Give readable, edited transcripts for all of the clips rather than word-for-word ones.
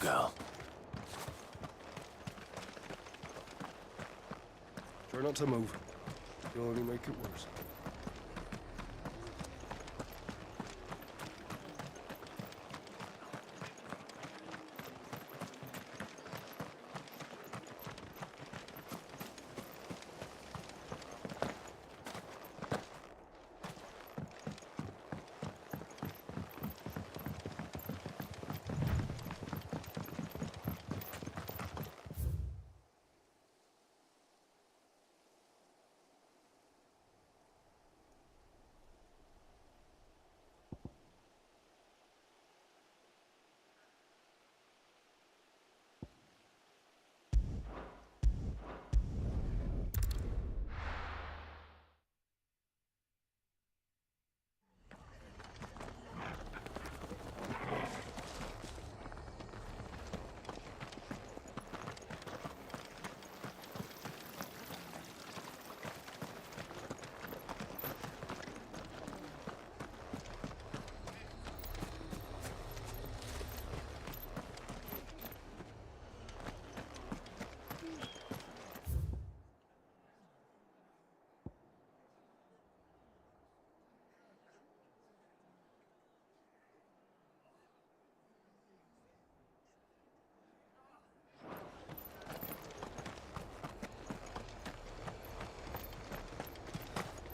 girl. Try not to move. You'll only make it worse.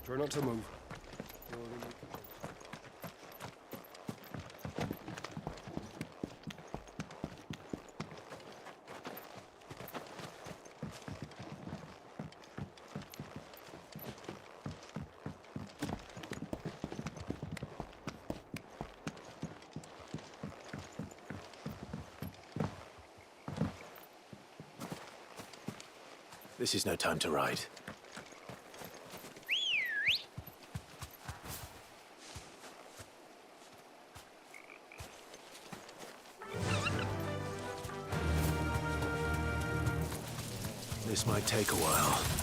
Try not to move. You'll only make it worse. This is no time to ride. This might take a while.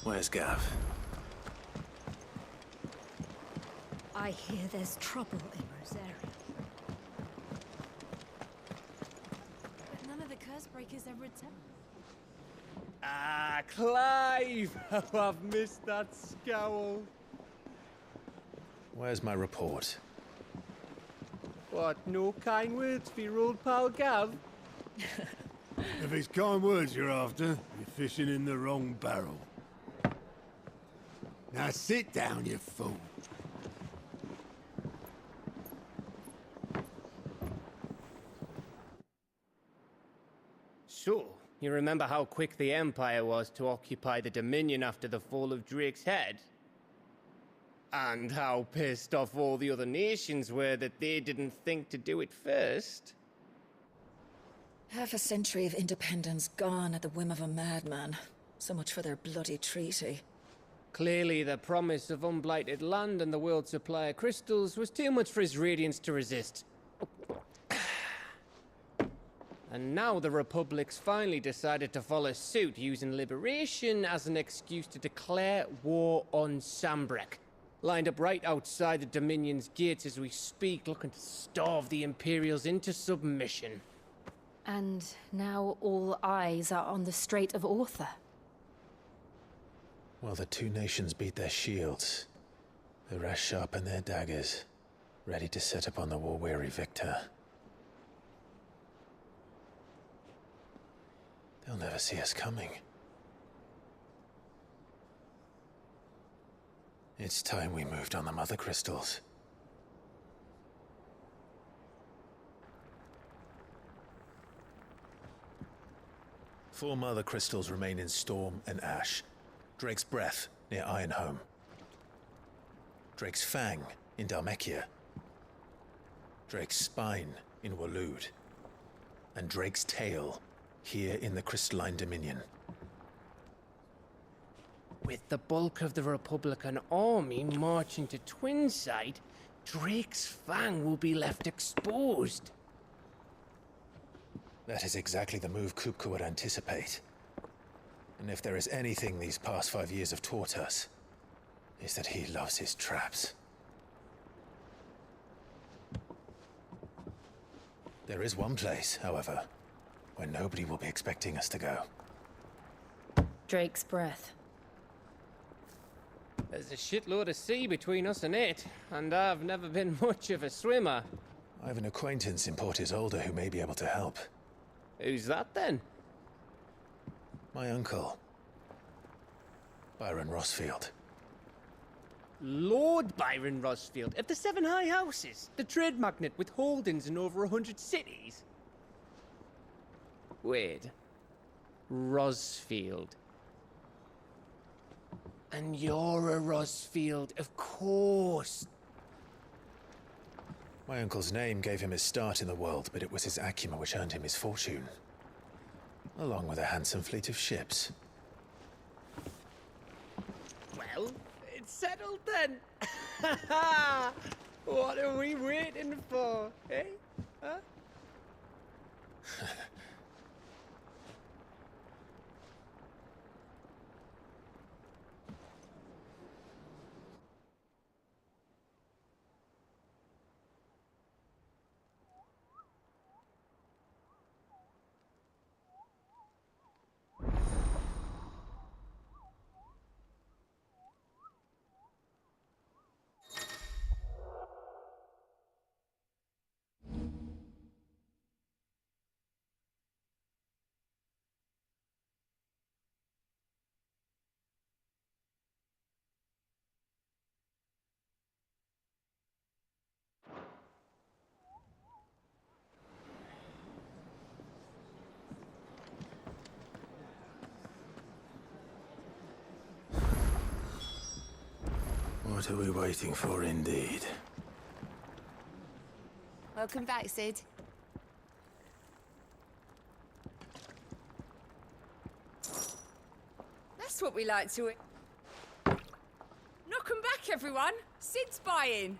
Where's Gav? I hear there's trouble in Rosaria. But none of the curse breakers ever returned. Ah, Clive! Oh, I've missed that scowl. Where's my report? What, no kind words for your old pal Gav? If it's kind words you're after, you're fishing in the wrong barrel. Now sit down, you fool. So, you remember how quick the Empire was to occupy the Dominion after the fall of Drake's head? And how pissed off all the other nations were that they didn't think to do it first? Half a century of independence gone at the whim of a madman. So much for their bloody treaty. Clearly, the promise of unblighted land and the world's supply of crystals was too much for his radiance to resist. And now the Republic's finally decided to follow suit, using liberation as an excuse to declare war on Sambrek. Lined up right outside the Dominion's gates as we speak, looking to starve the Imperials into submission. And now all eyes are on the Strait of Author. Well, the two nations beat their shields. The rest sharpen their daggers, ready to set upon the war-weary victor. They'll never see us coming. It's time we moved on the mother crystals. Four mother crystals remain in Storm and Ash. Drake's Breath near Ironhome. Drake's Fang in Dhalmekia. Drake's Spine in Waloed. And Drake's Tail here in the Crystalline Dominion. With the bulk of the Republican army marching to Twinside, Drake's Fang will be left exposed. That is exactly the move Kupka would anticipate. And if there is anything these past 5 years have taught us, is that he loves his traps. There is one place, however, where nobody will be expecting us to go. Drake's Breath. There's a shitload of sea between us and it, and I've never been much of a swimmer. I have an acquaintance in Port Isolde who may be able to help. Who's that then? My uncle, Byron Rossfield. Lord Byron Rossfield of the Seven High Houses, the trade magnate with holdings in over 100 cities. Wait. Rossfield. And you're a Rossfield, of course. My uncle's name gave him his start in the world, but it was his acumen which earned him his fortune. Along with a handsome fleet of ships. Well, it's settled then. What are we waiting for, eh? Huh? What are we waiting for, indeed? Welcome back, Sid. That's what we like to... Knock 'em back, everyone! Sid's buying!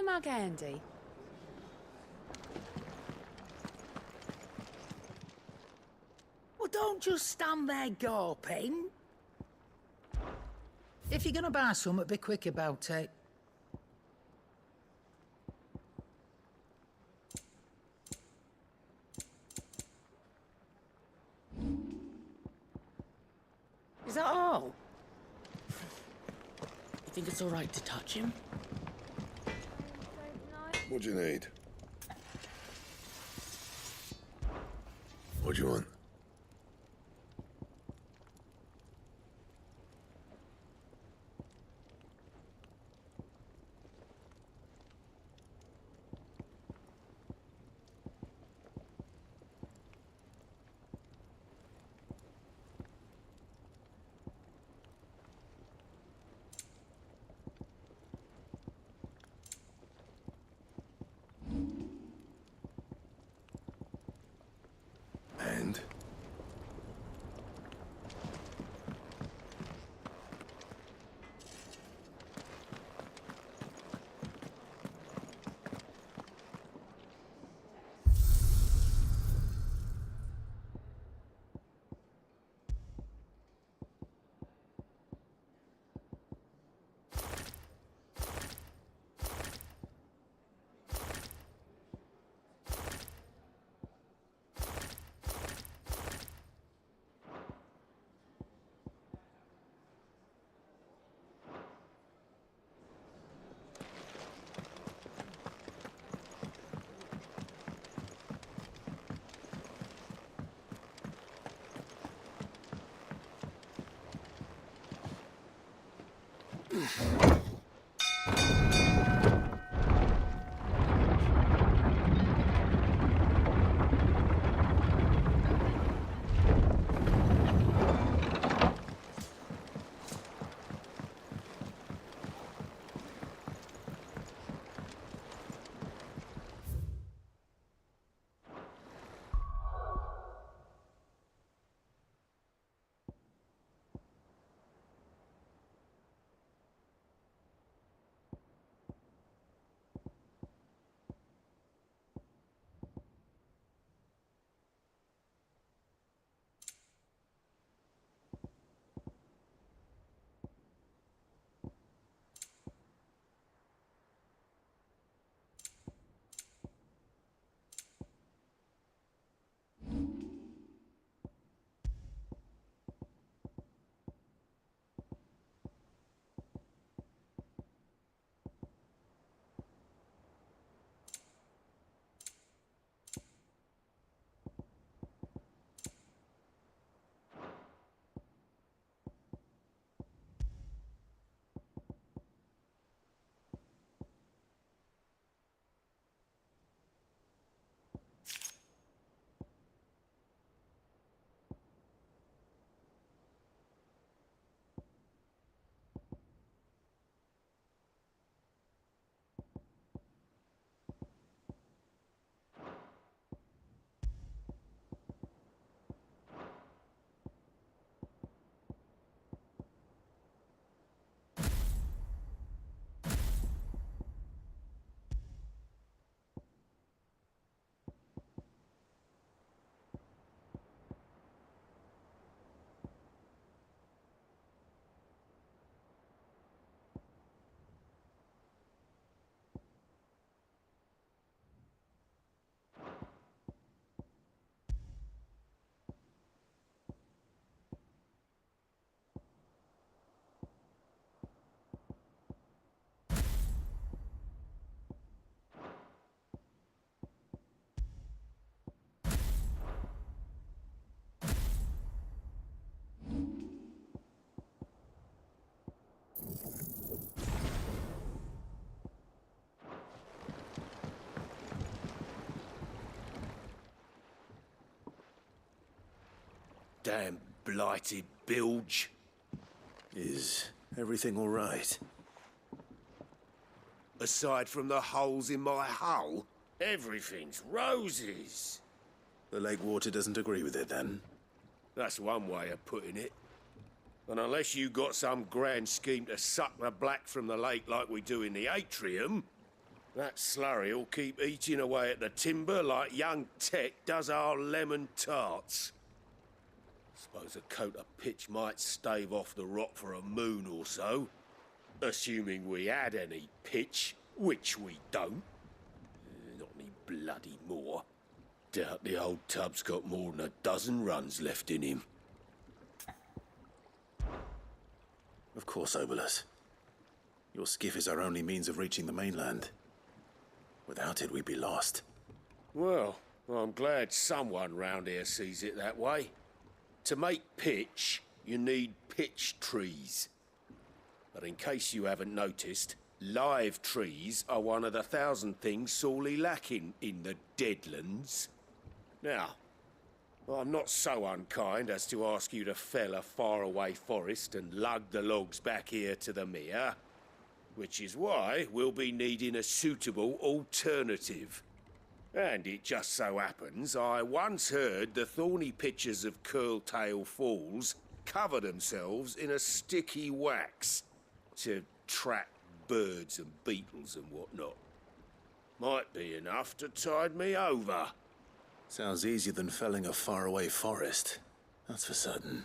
your mug handy? Well, don't just stand there gawping. If you're gonna buy something, be quick about it. Is that all? You think it's all right to touch him? What do you need? What do you want? And? Damn blighted bilge. Is everything all right? Aside from the holes in my hull, everything's roses. The lake water doesn't agree with it, then? That's one way of putting it. And unless you got some grand scheme to suck the black from the lake like we do in the atrium, That slurry'll keep eating away at the timber like young Tech does our lemon tarts. Suppose a coat of pitch might stave off the rot for a moon or so. Assuming we had any pitch, which we don't. Not any bloody more. Doubt the old tub's got more than a dozen runs left in him. Of course, Obolus. Your skiff is our only means of reaching the mainland. Without it, we'd be lost. Well, I'm glad someone round here sees it that way. To make pitch, you need pitch trees. But in case you haven't noticed, live trees are one of the 1,000 things sorely lacking in the Deadlands. Now, I'm not so unkind as to ask you to fell a faraway forest and lug the logs back here to the mere, which is why we'll be needing a suitable alternative. And it just so happens I once heard the thorny pitchers of Curltail Falls cover themselves in a sticky wax to trap birds and beetles and whatnot. Might be enough to tide me over. Sounds easier than felling a faraway forest. That's for certain.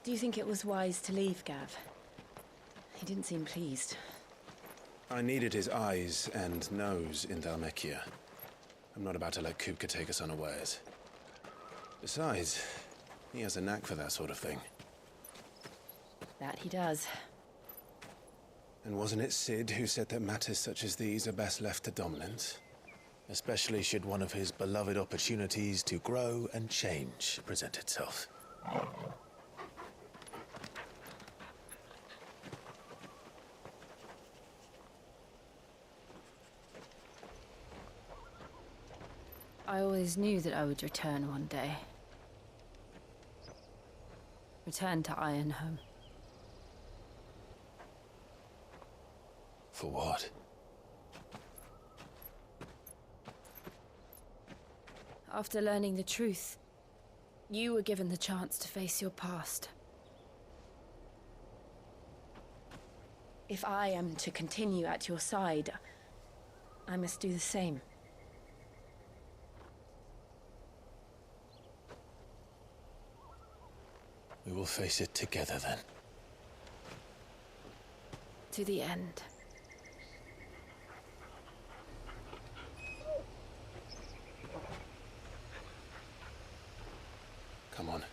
Do you think it was wise to leave, Gav? He didn't seem pleased. I needed his eyes and nose in Dhalmekia. I'm not about to let Kupka take us unawares. Besides, he has a knack for that sort of thing. That he does. And wasn't it Sid who said that matters such as these are best left to dominance? Especially should one of his beloved opportunities to grow and change present itself. I always knew that I would return one day. Return to Ironhome. For what? After learning the truth, you were given the chance to face your past. If I am to continue at your side, I must do the same. We will face it together then. To the end. Come on.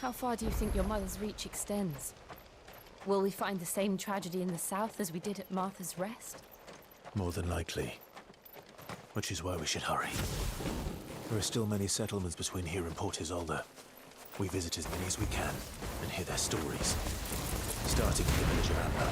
How far do you think your mother's reach extends? Will we find the same tragedy in the south as we did at Martha's Rest? More than likely. Which is why we should hurry. There are still many settlements between here and Port Isolde. We visit as many as we can and hear their stories. Starting with the village around now.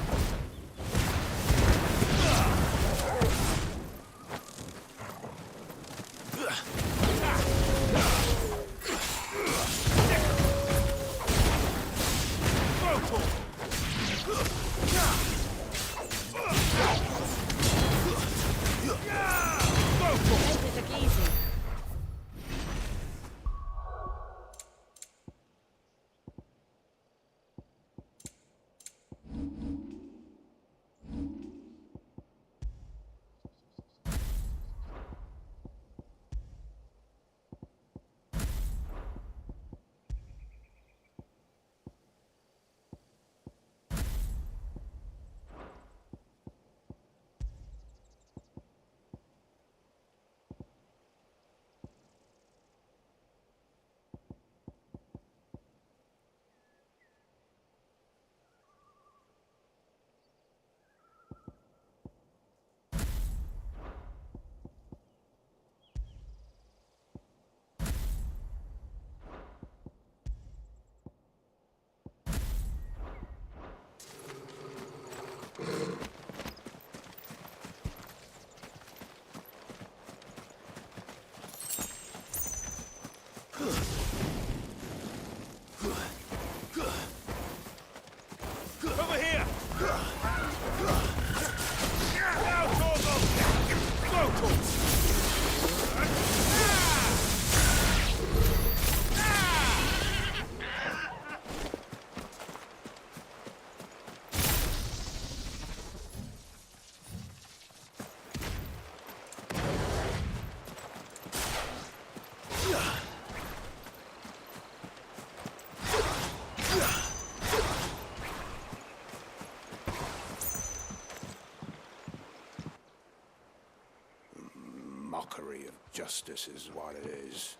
mockery of justice is what it is.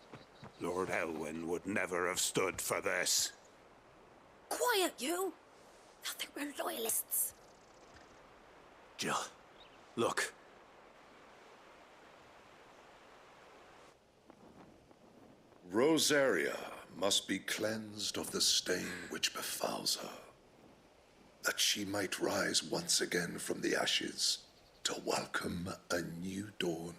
Lord Elwyn would never have stood for this. Quiet, you! Thought they were loyalists. Jill, look. Rosaria must be cleansed of the stain which befouls her, that she might rise once again from the ashes to welcome a new dawn.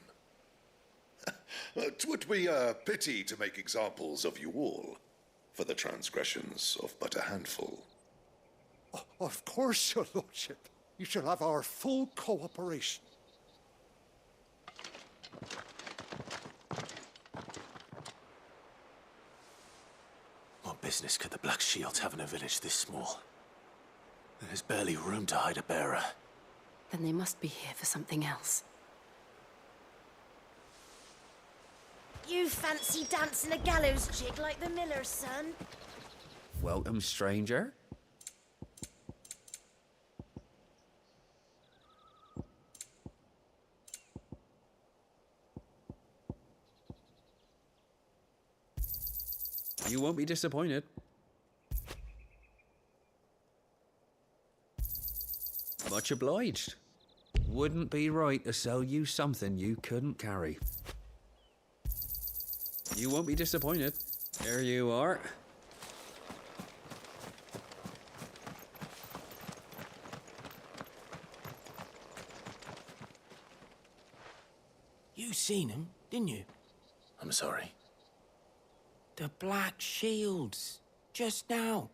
'Twould be a pity to make examples of you all for the transgressions of but a handful. Of course, your lordship. You shall have our full cooperation. What business could the Black Shields have in a village this small? There's barely room to hide a bearer. Then they must be here for something else. You fancy dancing a gallows jig like the miller's son? Welcome, stranger. You won't be disappointed. Much obliged. Wouldn't be right to sell you something you couldn't carry. You won't be disappointed. There you are. You seen him, didn't you? I'm sorry. The Black Shields. Just now.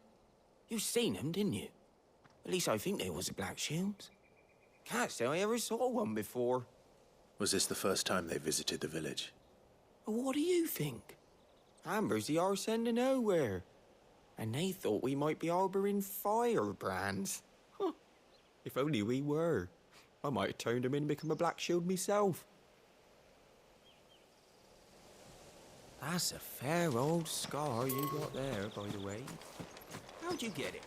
You seen them, didn't you? At least I think there was a Black Shield. Can't say I ever saw one before. Was this the first time they visited the village? What do you think? Amber's the arse end of nowhere. And they thought we might be harbouring firebrands. Huh. If only we were. I might have turned them in and become a Black Shield myself. That's a fair old scar you got there, by the way. How'd you get it?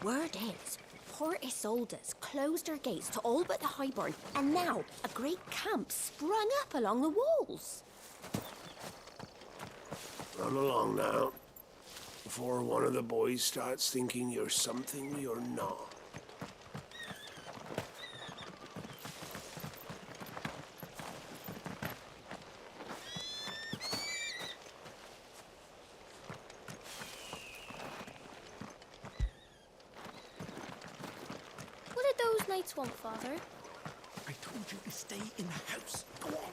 Word is, Port Isolde's closed their gates to all but the Highborn, and now a great camp sprung up along the walls. Run along now, before one of the boys starts thinking you're something you're not. Knights want, Father? I told you to stay in the house. Go on.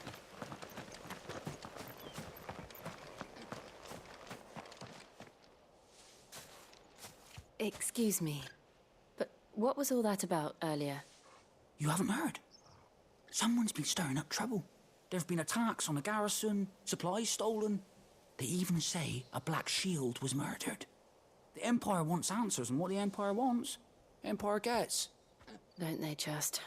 Excuse me, but what was all that about earlier? You haven't heard? Someone's been stirring up trouble. There have been attacks on the garrison, supplies stolen. They even say a Black Shield was murdered. The Empire wants answers, and what the Empire wants, Empire gets. Don't they just?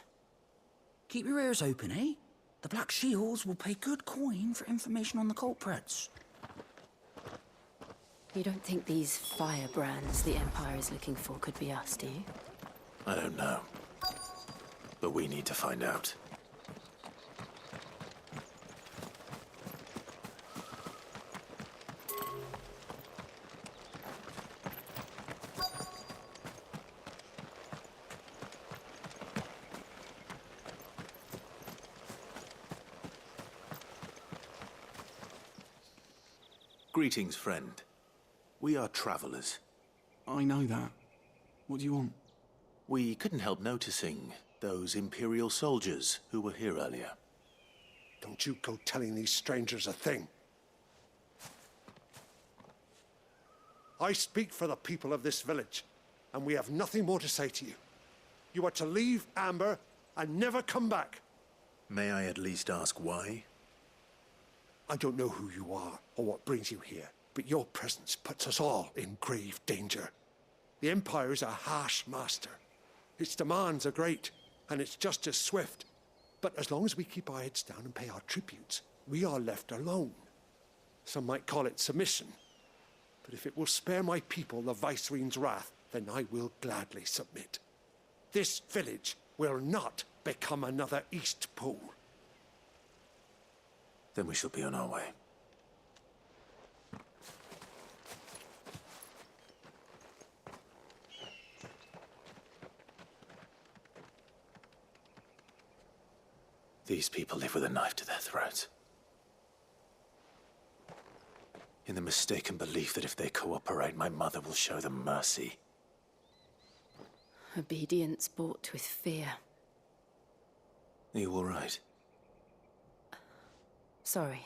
Keep your ears open, eh? The Black Shields will pay good coin for information on the culprits. You don't think these firebrands the Empire is looking for could be us, do you? I don't know. But we need to find out. Greetings, friend. We are travelers. I know that. What do you want? We couldn't help noticing those Imperial soldiers who were here earlier. Don't you go telling these strangers a thing. I speak for the people of this village, and we have nothing more to say to you. You are to leave Amber and never come back. May I at least ask why? I don't know who you are or what brings you here, but your presence puts us all in grave danger. The Empire is a harsh master. Its demands are great, and its justice swift. But as long as we keep our heads down and pay our tributes, we are left alone. Some might call it submission. But if it will spare my people the Viceroy's wrath, then I will gladly submit. This village will not become another East Pool. Then we shall be on our way. These people live with a knife to their throats. In the mistaken belief that if they cooperate, my mother will show them mercy. Obedience bought with fear. Are you all right? Sorry,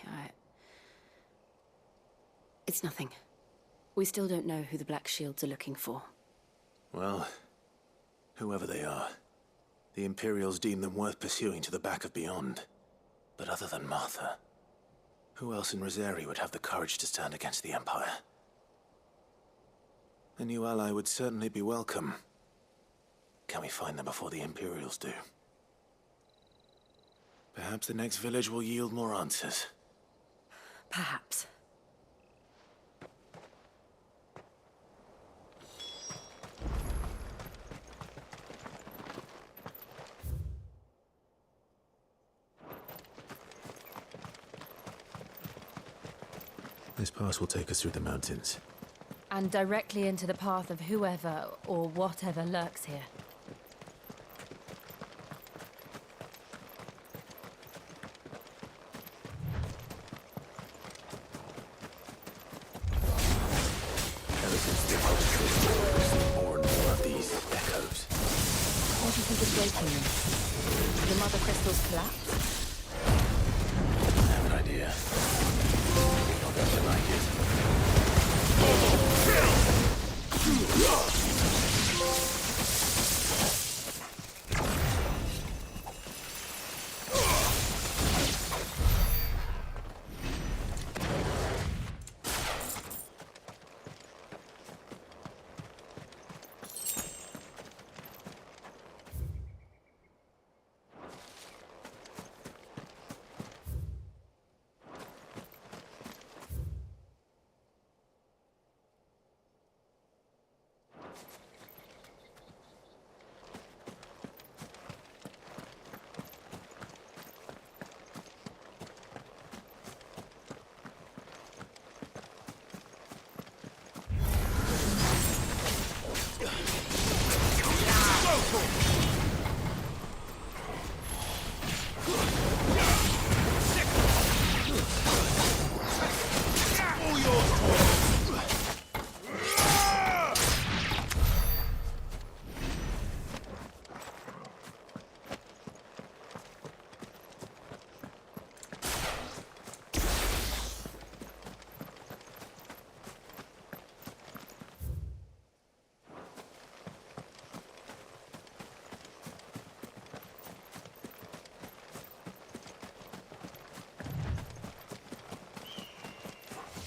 It's nothing. We still don't know who the Black Shields are looking for. Well, whoever they are, the Imperials deem them worth pursuing to the back of beyond. But other than Martha, who else in Rosari would have the courage to stand against the Empire? A new ally would certainly be welcome. Can we find them before the Imperials do? Perhaps the next village will yield more answers. Perhaps. This pass will take us through the mountains. And directly into the path of whoever or whatever lurks here. Ever since the approach, we've seen more and more of these echoes. What do you think is breaking them? The mother crystals collapse? I have an idea. Not that I like it.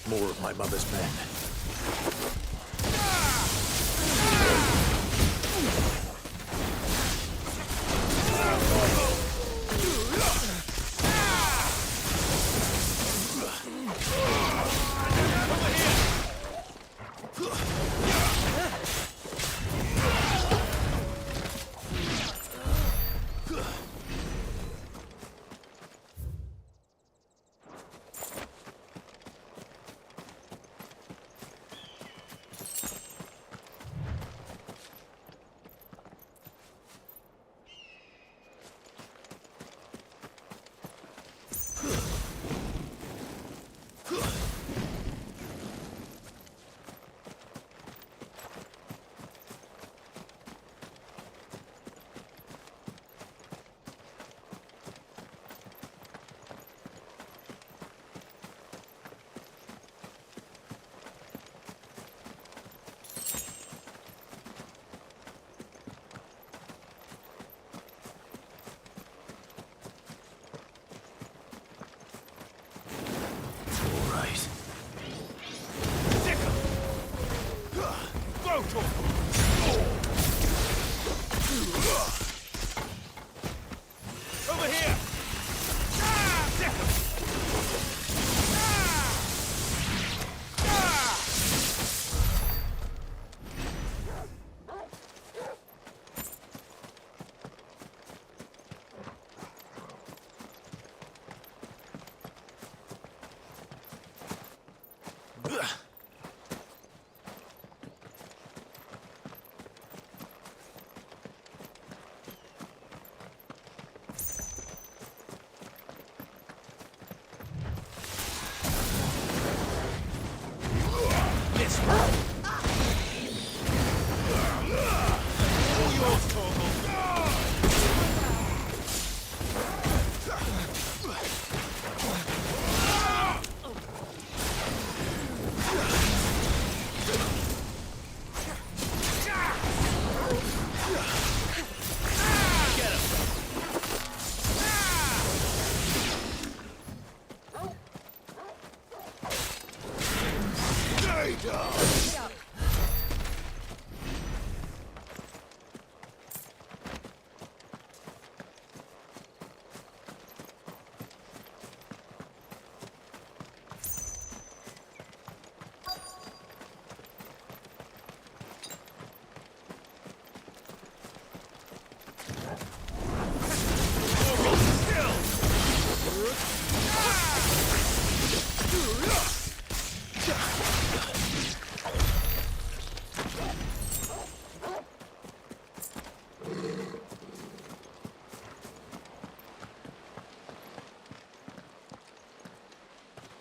More of my mother's men.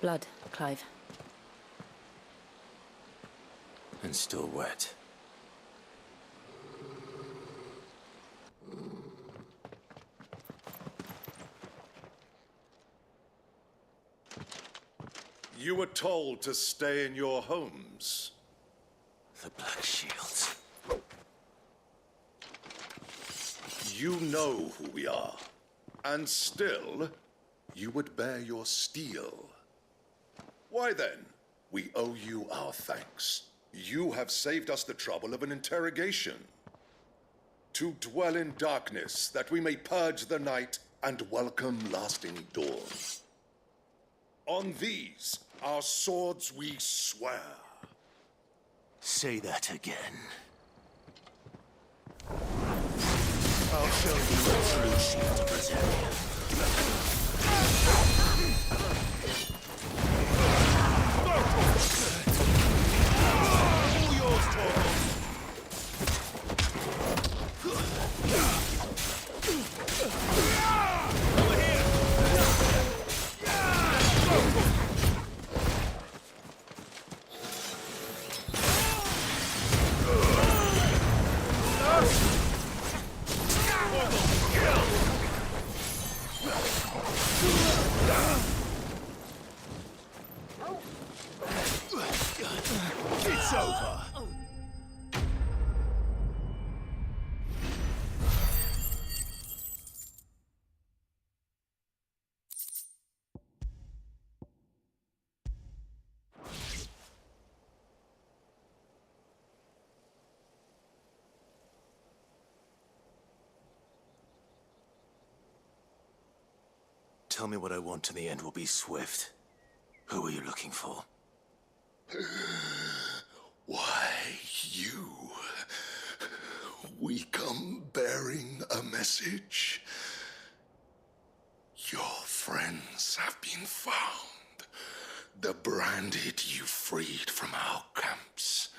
blood, Clive. And still wet. You were told to stay in your homes. The Black Shields. You know who we are. And still, you would bear your steel. Why then? We owe you our thanks. You have saved us the trouble of an interrogation. To dwell in darkness, that we may purge the night and welcome lasting dawn. On these, our swords we swear. Say that again. I'll show you what true shield Britannia. All yours, Torvald. Over here. It's over. Tell me what I want and the end will be swift. Who are you looking for? Why, you? We come bearing a message. Your friends have been found. The branded you freed from our camps.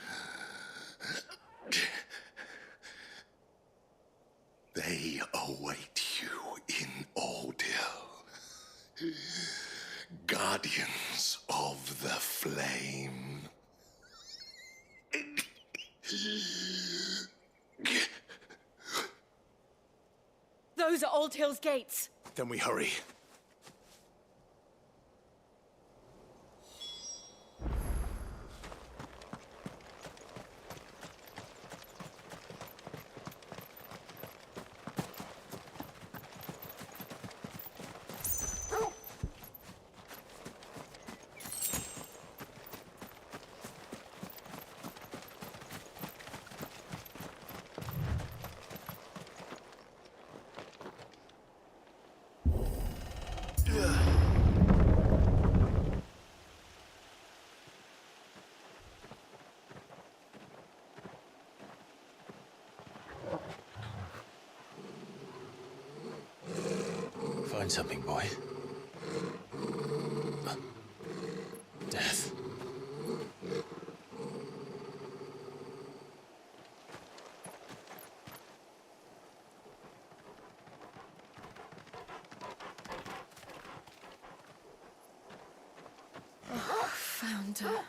They await you in Ordil. Guardians of the Flame. Those are Old Hill's gates. Then we hurry. Find something, boy. Death. Oh, found her.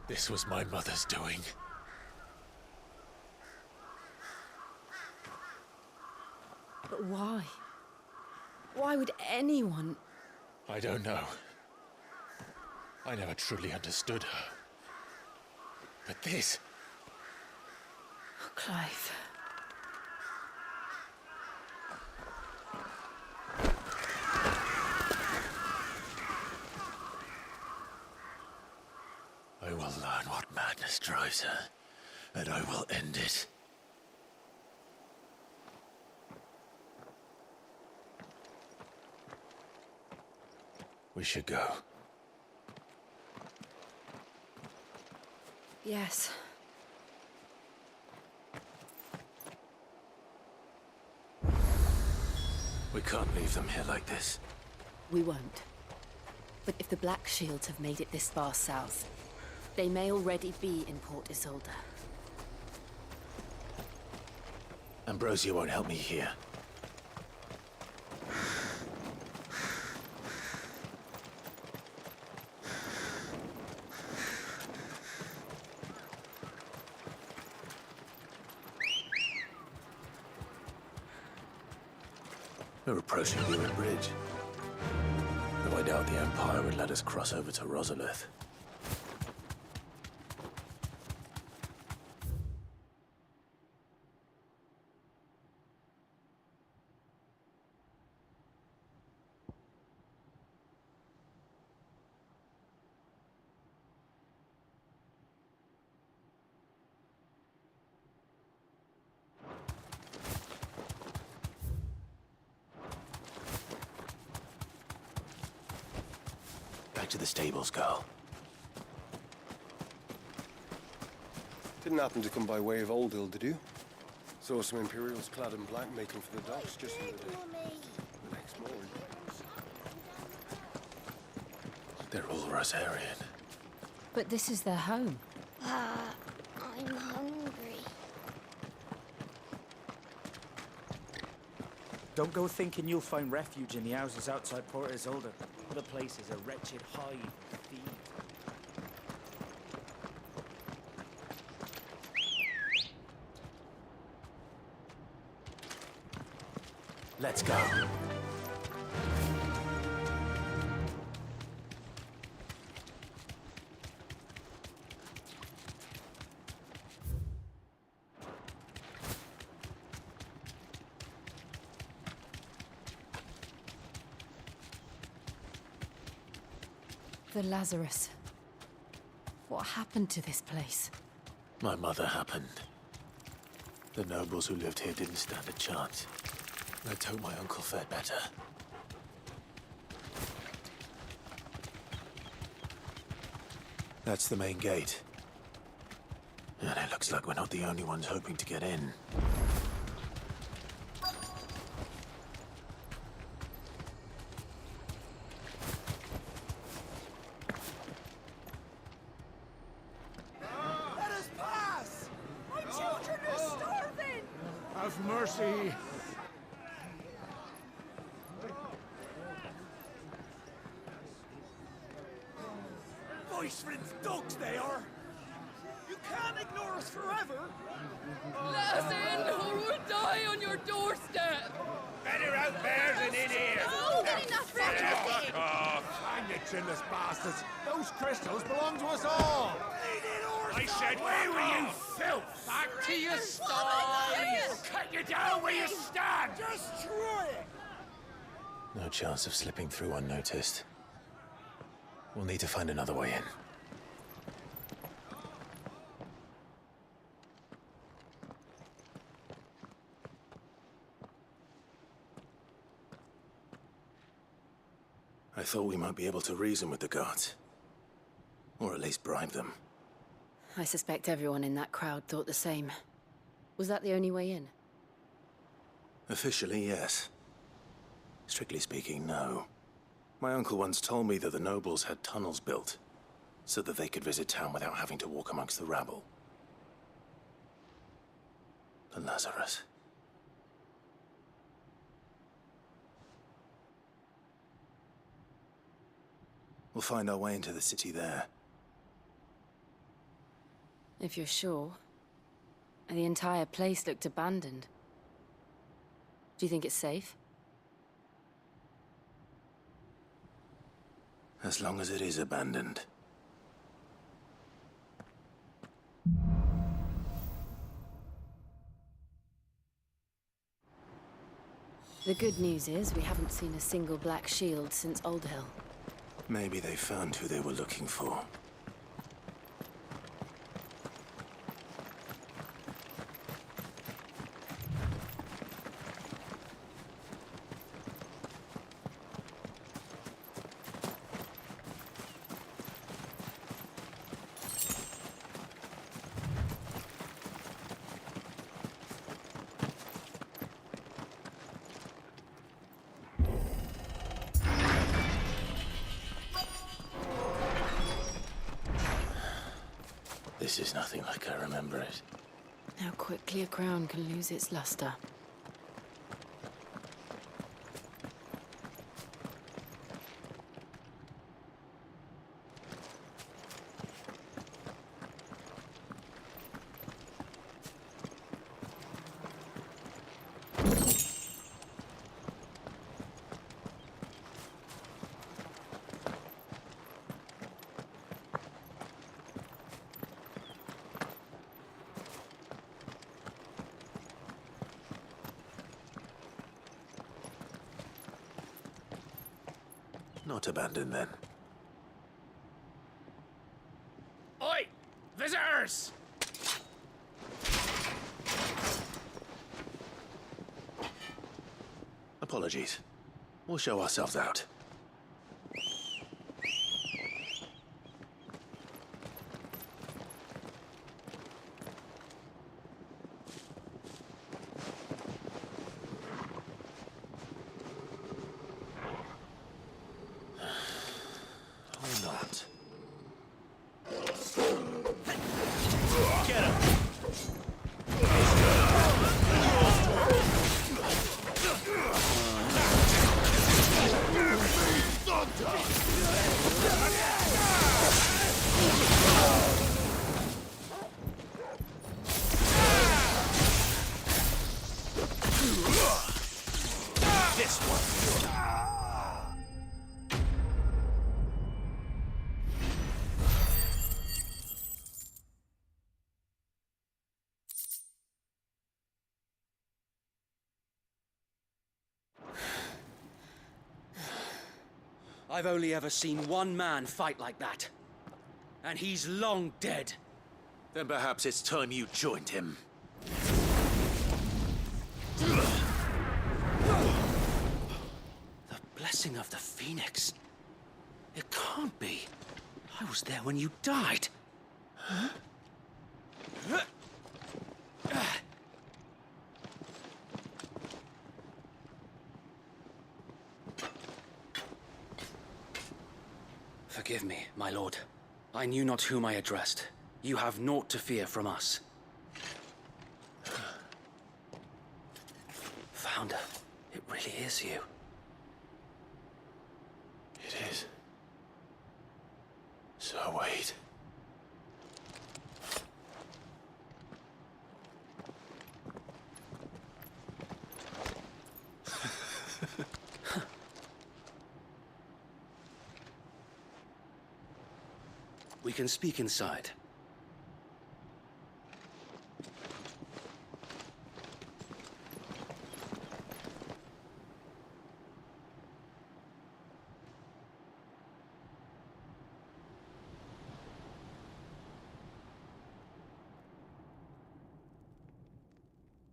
This was my mother's doing. But why? Why would anyone? I don't know. I never truly understood her. But this... Oh, Clive. I will learn what madness drives her, and I will end it. We should go. Yes. We can't leave them here like this. We won't. But if the Black Shields have made it this far south, they may already be in Port Isolde. Ambrosia won't help me here. We're approaching the ruined bridge. Though I doubt the Empire would let us cross over to Rosalith. Back to the stables, girl. Didn't happen to come by way of Oldhill, did you? Saw some Imperials clad in black making for the docks just the other day. The next morning. They're all Rosarian. But this is their home. I'm hungry. Don't go thinking you'll find refuge in the houses outside Port Isolde. Other places are wretched hive of thieves. Let's go. The Lazarus. What happened to this place? My mother happened. The nobles who lived here didn't stand a chance. Let's hope my uncle fared better. That's the main gate. And it looks like we're not the only ones hoping to get in. Let us pass! My children are starving! Have mercy! Voice-riddled dogs they are! You can't ignore us forever! Let us in, or we'll die on your doorstep! Better out there than in here! No, getting that Fuck off! Hang you chinless bastards! Those crystals belong to us all! I said, where were you, filth? Back to your sties! Or cut you down where you stand! Destroy it! No chance of slipping through unnoticed. We'll need to find another way in. I thought we might be able to reason with the guards. Or at least bribe them. I suspect everyone in that crowd thought the same. Was that the only way in? Officially, yes. Strictly speaking, no. My uncle once told me that the nobles had tunnels built, so that they could visit town without having to walk amongst the rabble. The Lazarus. We'll find our way into the city there. If you're sure. The entire place looked abandoned. Do you think it's safe? As long as it is abandoned. The good news is we haven't seen a single black shield since Oldhill. Maybe they found who they were looking for. This is nothing like I remember it. How quickly a crown can lose its luster. Not abandoned, then. Oi! Visitors! Apologies. We'll show ourselves out. I've only ever seen one man fight like that. And he's long dead. Then perhaps it's time you joined him. The blessing of the Phoenix. It can't be. I was there when you died. Huh? Forgive me, my lord. I knew not whom I addressed. You have naught to fear from us. Founder, it really is you. It is. So wait. We can speak inside.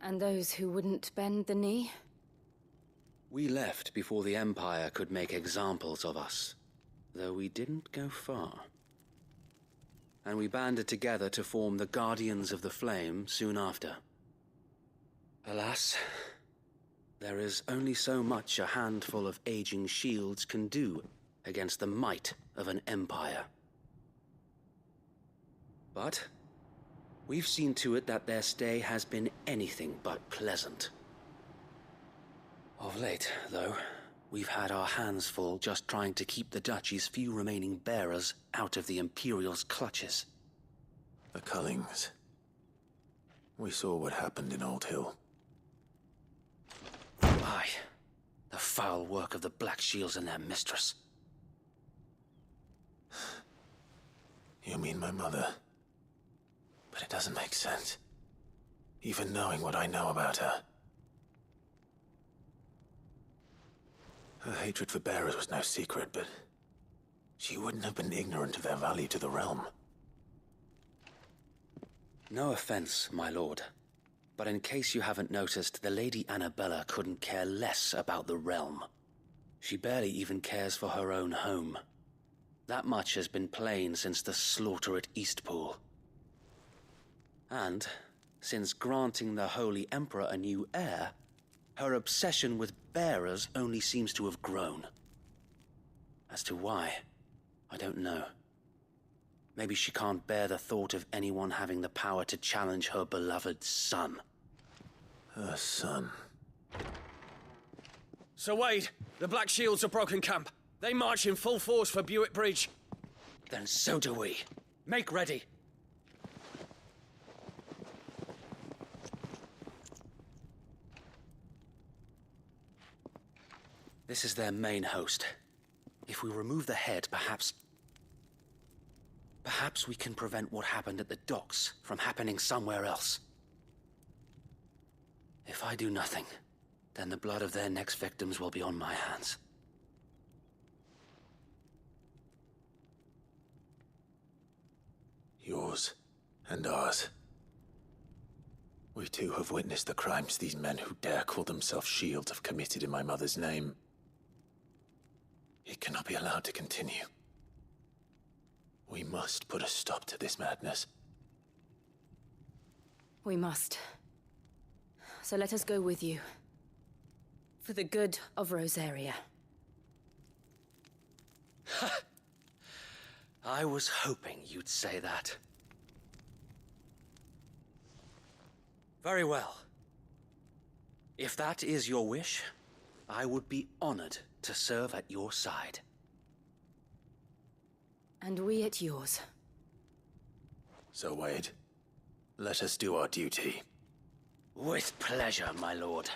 And those who wouldn't bend the knee? We left before the Empire could make examples of us, though we didn't go far. And we banded together to form the Guardians of the Flame soon after. Alas, there is only so much a handful of aging shields can do against the might of an empire. But we've seen to it that their stay has been anything but pleasant. Of late, though, we've had our hands full just trying to keep the Duchy's few remaining bearers out of the Imperial's clutches. The Cullings. We saw what happened in Old Hill. Aye. The foul work of the Black Shields and their mistress. You mean my mother? But it doesn't make sense. Even knowing what I know about her. Her hatred for bearers was no secret, but she wouldn't have been ignorant of their value to the realm. No offense, my lord, but in case you haven't noticed, the Lady Annabella couldn't care less about the realm. She barely even cares for her own home. That much has been plain since the slaughter at Eastpool. And, since granting the Holy Emperor a new heir, her obsession with bearers only seems to have grown. As to why, I don't know. Maybe she can't bear the thought of anyone having the power to challenge her beloved son. Her son. Sir Wade, the Black Shields have broken camp. They march in full force for Buick Bridge. Then so do we. Make ready. This is their main host. If we remove the head, perhaps we can prevent what happened at the docks from happening somewhere else. If I do nothing, then the blood of their next victims will be on my hands. Yours and ours. We too have witnessed the crimes these men who dare call themselves shields have committed in my mother's name. It cannot be allowed to continue. We must put a stop to this madness. We must. So let us go with you. For the good of Rosaria. I was hoping you'd say that. Very well. If that is your wish, I would be honored to serve at your side. And we at yours. So, Wade, let us do our duty. With pleasure, my lord.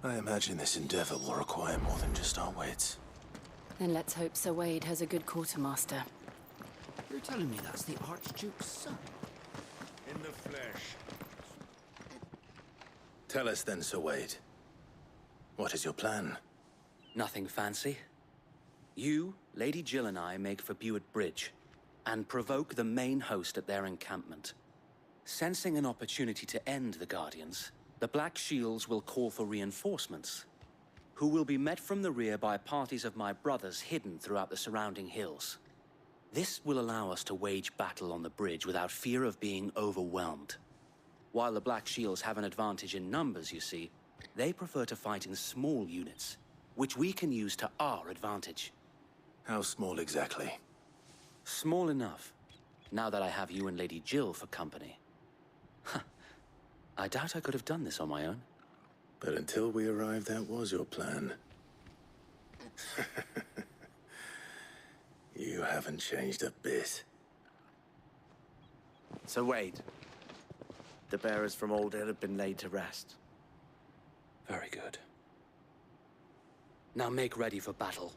I imagine this endeavor will require more than just our wits. Then let's hope Sir Wade has a good quartermaster. You're telling me that's the Archduke's son? In the flesh. Tell us then, Sir Wade. What is your plan? Nothing fancy. You, Lady Jill and I make for Buick Bridge, and provoke the main host at their encampment. Sensing an opportunity to end the Guardians, the Black Shields will call for reinforcements, who will be met from the rear by parties of my brothers hidden throughout the surrounding hills. This will allow us to wage battle on the bridge without fear of being overwhelmed. While the Black Shields have an advantage in numbers, you see, they prefer to fight in small units, which we can use to our advantage. How small exactly? Small enough, now that I have you and Lady Jill for company. I doubt I could have done this on my own. But until we arrived, that was your plan. You haven't changed a bit. So Wade, the bearers from Old Hill have been laid to rest. Very good. Now make ready for battle.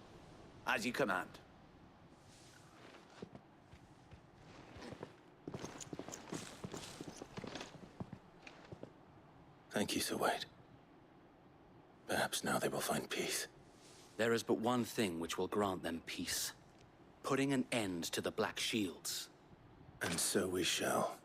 As you command. Thank you, Sir Wade. Perhaps now they will find peace. There is but one thing which will grant them peace. Putting an end to the Black Shields. And so we shall.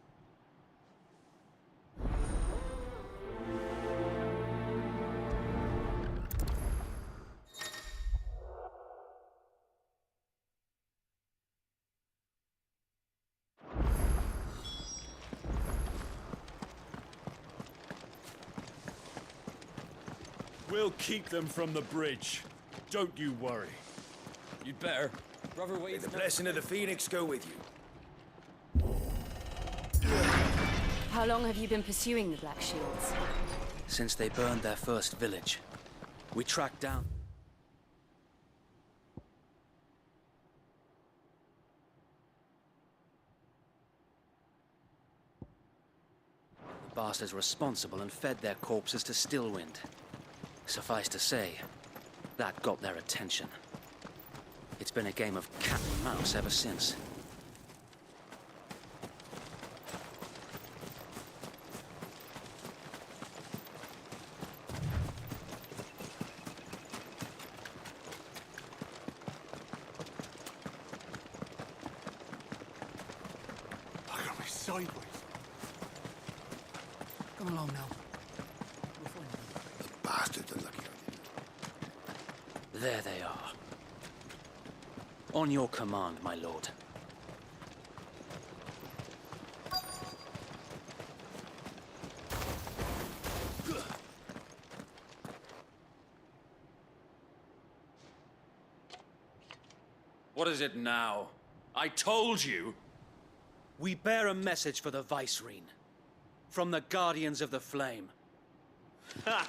We'll keep them from the bridge. Don't you worry. You'd better. Brother Wade, the blessing of the Phoenix go with you. How long have you been pursuing the Black Shields? Since they burned their first village, we tracked down... the bastards responsible and fed their corpses to Stillwind. Suffice to say, that got their attention. It's been a game of cat and mouse ever since. Look at me sideways. Come along now. Bastards are lucky. There they are. On your command, my lord. What is it now? I told you! We bear a message for the Vicereine. From the Guardians of the Flame. Ha!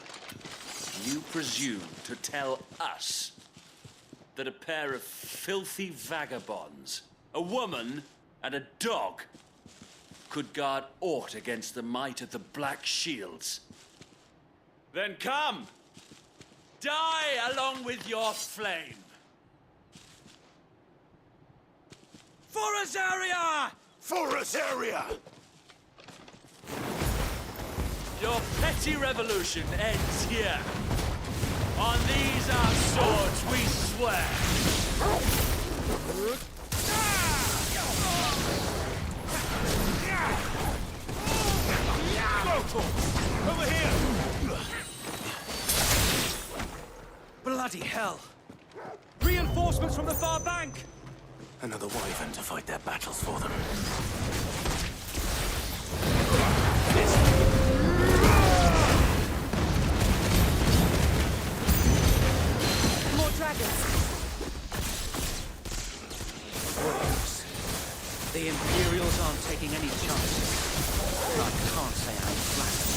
You presume to tell us that a pair of filthy vagabonds, a woman and a dog, could guard aught against the might of the Black Shields? Then come! Die along with your flame! For Azaria! For Azaria! Your petty revolution ends here. On these our swords we swear. Over here! Bloody hell! Reinforcements from the far bank! Another wyvern to fight their battles for them. More dragons. Warriors. The Imperials aren't taking any chances. I can't say I'm flattered.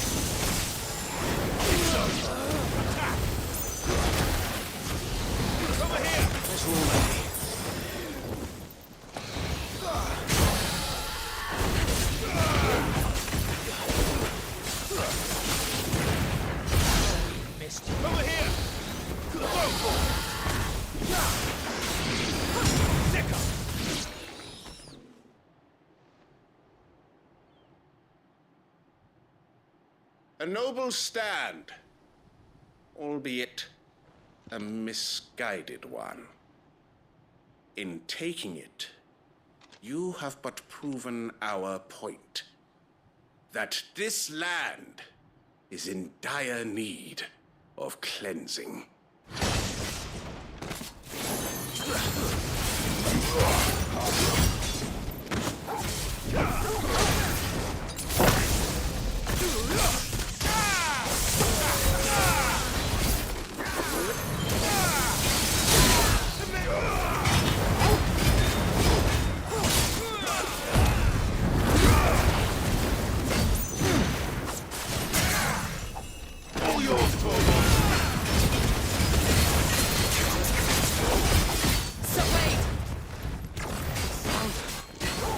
Over here! There's room ready. Missed. Over here! A noble stand, albeit a misguided one. In taking it, you have but proven our point, that this land is in dire need of cleansing.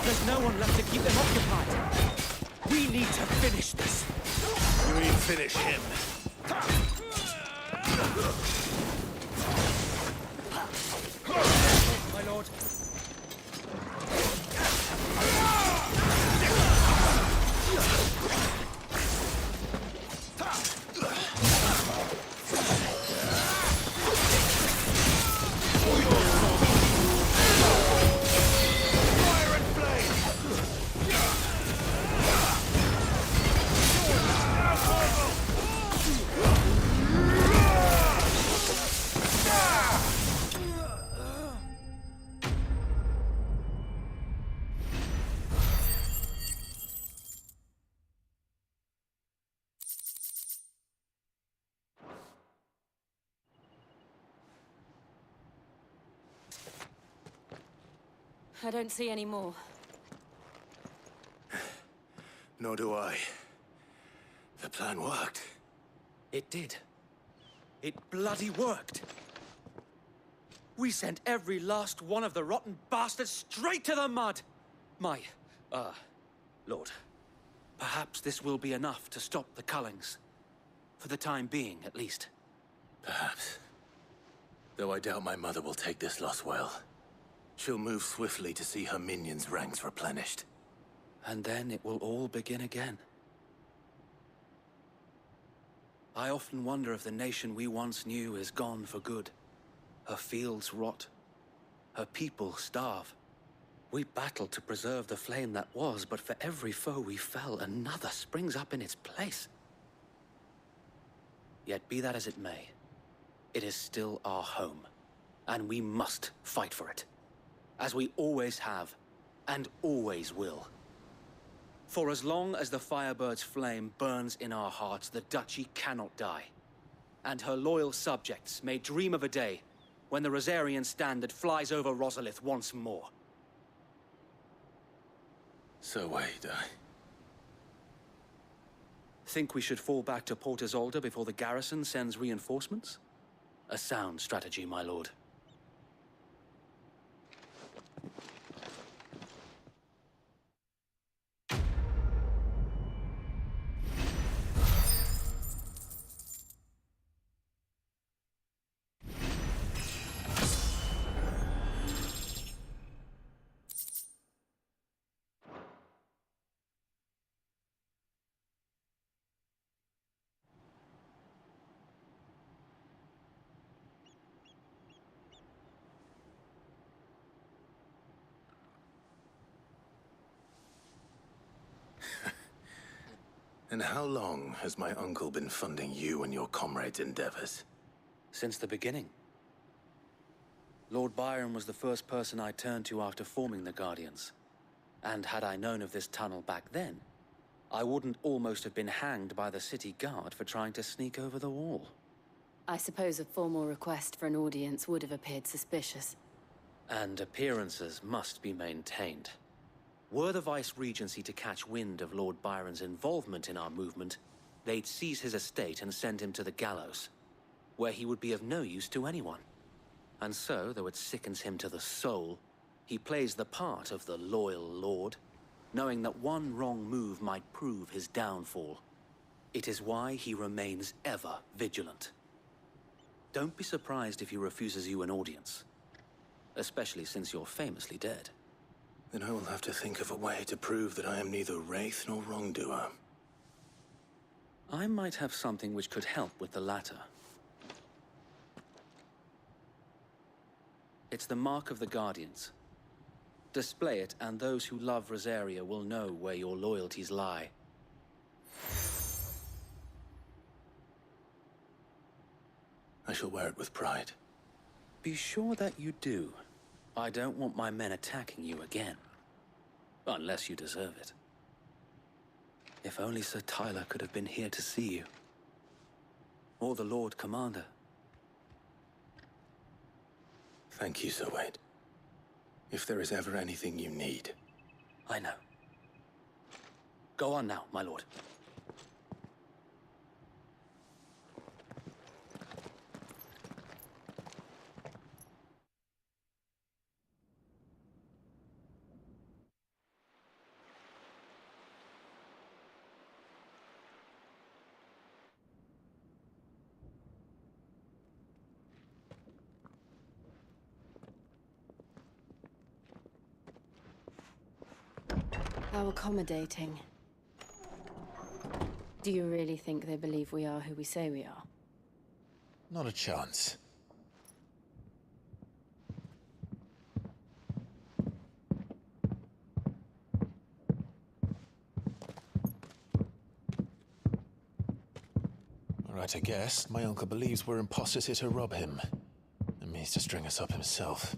There's no one left to keep them occupied. We need to finish this. You mean finish him? My lord. I don't see any more. Nor do I. The plan worked. It did. It bloody worked. We sent every last one of the rotten bastards straight to the mud. My, Lord, perhaps this will be enough to stop the Cullings. For the time being, at least. Perhaps. Though I doubt my mother will take this loss well. She'll move swiftly to see her minions' ranks replenished. And then it will all begin again. I often wonder if the nation we once knew is gone for good. Her fields rot. Her people starve. We battled to preserve the flame that was, but for every foe we fell, another springs up in its place. Yet be that as it may, it is still our home, and we must fight for it. As we always have, and always will. For as long as the Firebird's flame burns in our hearts, the Duchy cannot die. And her loyal subjects may dream of a day when the Rosarian standard flies over Rosalith once more. So wait, Think we should fall back to Port Isolde before the garrison sends reinforcements? A sound strategy, my lord. And how long has my uncle been funding you and your comrades' endeavors? Since the beginning. Lord Byron was the first person I turned to after forming the Guardians. And had I known of this tunnel back then, I wouldn't almost have been hanged by the city guard for trying to sneak over the wall. I suppose a formal request for an audience would have appeared suspicious. And appearances must be maintained. Were the Vice-Regency to catch wind of Lord Byron's involvement in our movement, they'd seize his estate and send him to the gallows, where he would be of no use to anyone. And so, though it sickens him to the soul, he plays the part of the loyal lord, knowing that one wrong move might prove his downfall. It is why he remains ever vigilant. Don't be surprised if he refuses you an audience, especially since you're famously dead. Then I will have to think of a way to prove that I am neither wraith nor wrongdoer. I might have something which could help with the latter. It's the mark of the Guardians. Display it, and those who love Rosaria will know where your loyalties lie. I shall wear it with pride. Be sure that you do. I don't want my men attacking you again. Unless you deserve it. If only Sir Tyler could have been here to see you. Or the Lord Commander. Thank you, Sir Wade. If there is ever anything you need. I know. Go on now, my lord. How accommodating. Do you really think they believe we are who we say we are? Not a chance. Right, I guess. My uncle believes we're imposters here to rob him. And means to string us up himself.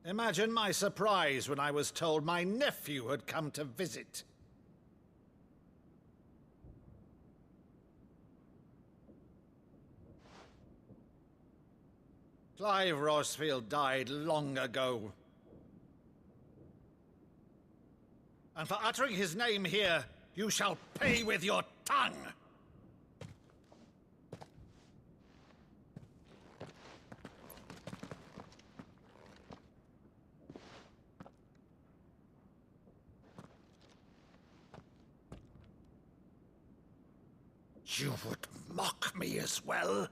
Imagine my surprise when I was told my nephew had come to visit. Clive Rosfield died long ago. And for uttering his name here, you shall pay with your tongue! You would mock me as well?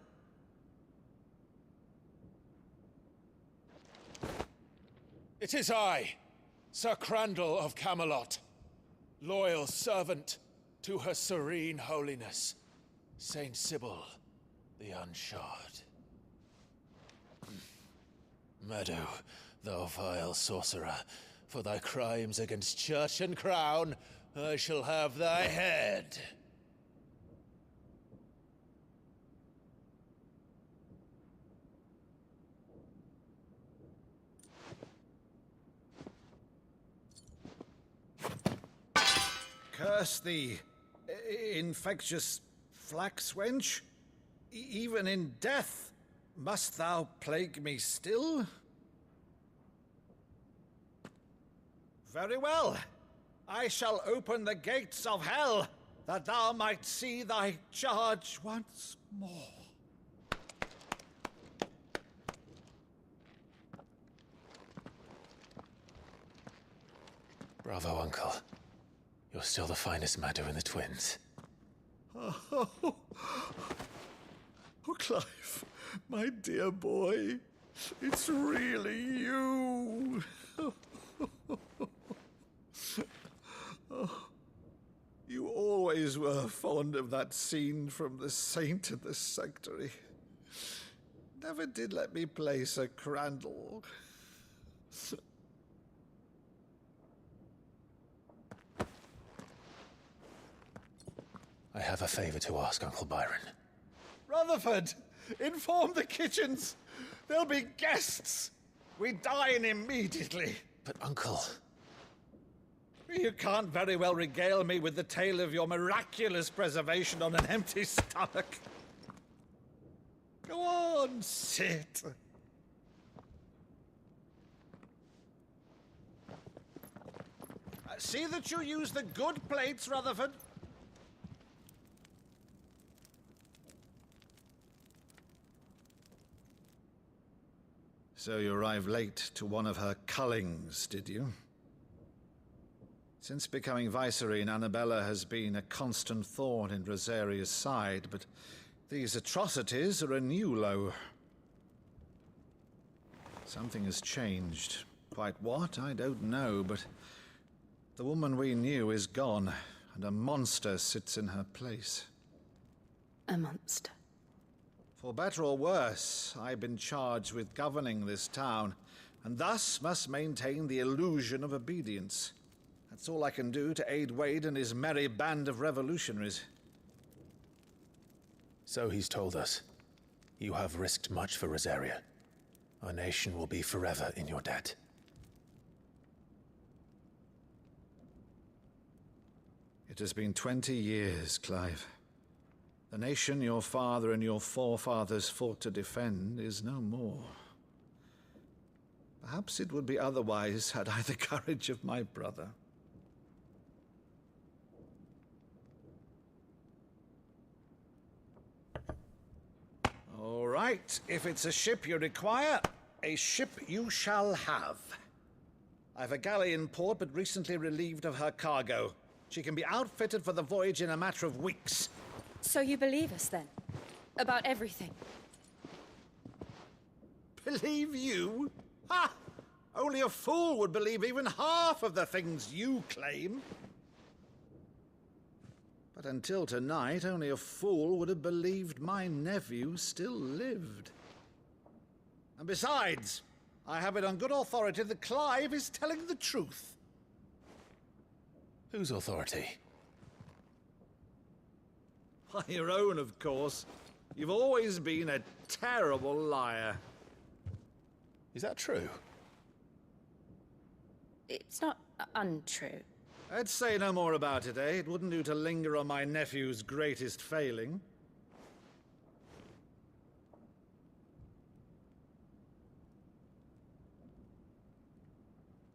It is I, Sir Crandall of Camelot, loyal servant to her serene holiness, Saint Sybil the Unshod. Meadow, thou vile sorcerer, for thy crimes against church and crown, I shall have thy head. Curse thee, infectious flax wench. Even in death, must thou plague me still? Very well. I shall open the gates of hell, that thou might see thy charge once more. Bravo, Uncle. You're still the finest Maddo in the twins. Oh, Clive, my dear boy, it's really you. You always were fond of that scene from The Saint and the Sanctuary. Never did let me play Sir Crandall. I have a favor to ask, Uncle Byron. Rutherford, inform the kitchens. There'll be guests. We dine immediately. But, Uncle... You can't very well regale me with the tale of your miraculous preservation on an empty stomach. Go on, sit. See that you use the good plates, Rutherford. So you arrived late to one of her cullings, did you? Since becoming Vicereine, Annabella has been a constant thorn in Rosaria's side, but these atrocities are a new low. Something has changed. Quite what, I don't know, but the woman we knew is gone, and a monster sits in her place. A monster? For better or worse, I've been charged with governing this town, and thus must maintain the illusion of obedience. That's all I can do to aid Wade and his merry band of revolutionaries. So he's told us. You have risked much for Rosaria. Our nation will be forever in your debt. It has been 20 years, Clive. The nation your father and your forefathers fought to defend is no more. Perhaps it would be otherwise had I the courage of my brother. All right, if it's a ship you require, a ship you shall have. I've a galley in port, but recently relieved of her cargo. She can be outfitted for the voyage in a matter of weeks. So you believe us, then? About everything? Believe you? Ha! Only a fool would believe even half of the things you claim. But until tonight, only a fool would have believed my nephew still lived. And besides, I have it on good authority that Clive is telling the truth. Whose authority? By your own, of course. You've always been a terrible liar. Is that true? It's not untrue. I'd say no more about it, eh? It wouldn't do to linger on my nephew's greatest failing.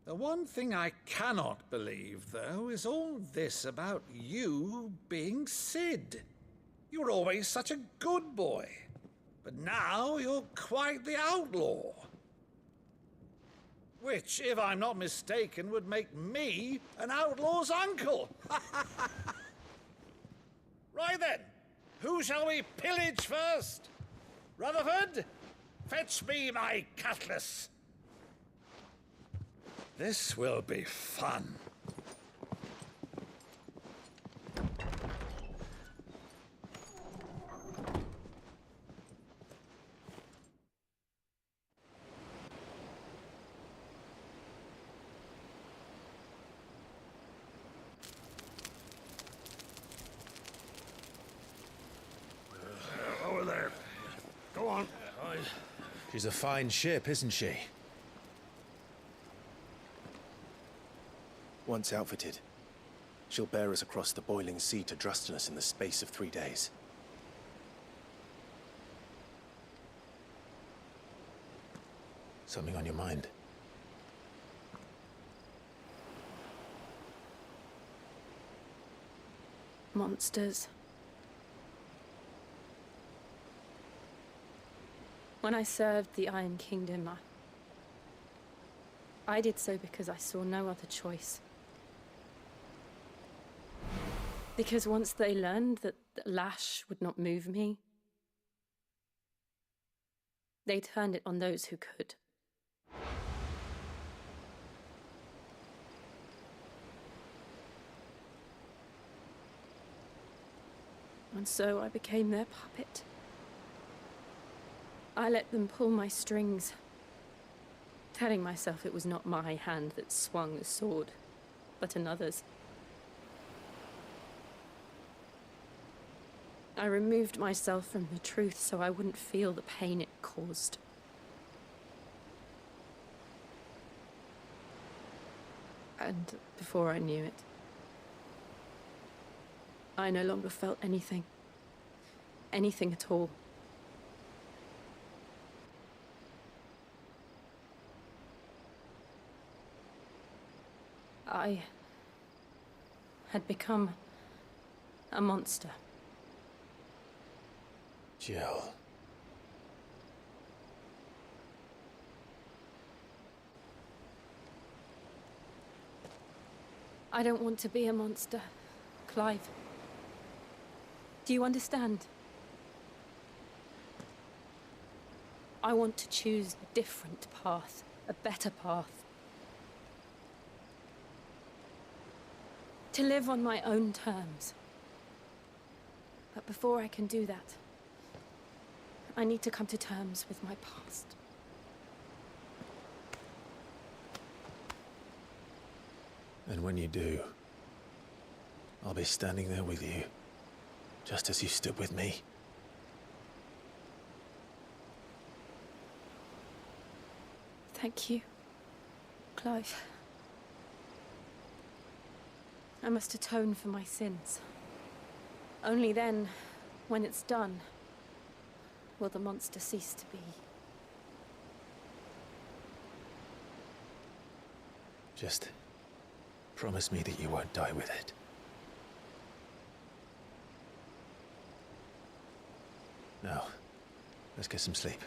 The one thing I cannot believe, though, is all this about you being Sid. You were always such a good boy, but now you're quite the outlaw. Which, if I'm not mistaken, would make me an outlaw's uncle. Right then, who shall we pillage first? Rutherford, fetch me my cutlass. This will be fun. Over there. Go on. She's a fine ship, isn't she? Once outfitted, She'll bear us across the boiling sea to Drustinus in the space of 3 days. Something on your mind? Monsters. When I served the Iron Kingdom, I did so because I saw no other choice. Because once they learned that the lash would not move me, they turned it on those who could. And so I became their puppet. I let them pull my strings, telling myself it was not my hand that swung the sword, but another's. I removed myself from the truth so I wouldn't feel the pain it caused. And before I knew it, I no longer felt anything. Anything at all. I had become a monster. Jill. I don't want to be a monster, Clive. Do you understand? I want to choose a different path, a better path. To live on my own terms. But before I can do that, I need to come to terms with my past. And when you do, I'll be standing there with you, just as you stood with me. Thank you, Clive. I must atone for my sins. Only then, when it's done, will the monster cease to be. Just promise me that you won't die with it. Now, let's get some sleep.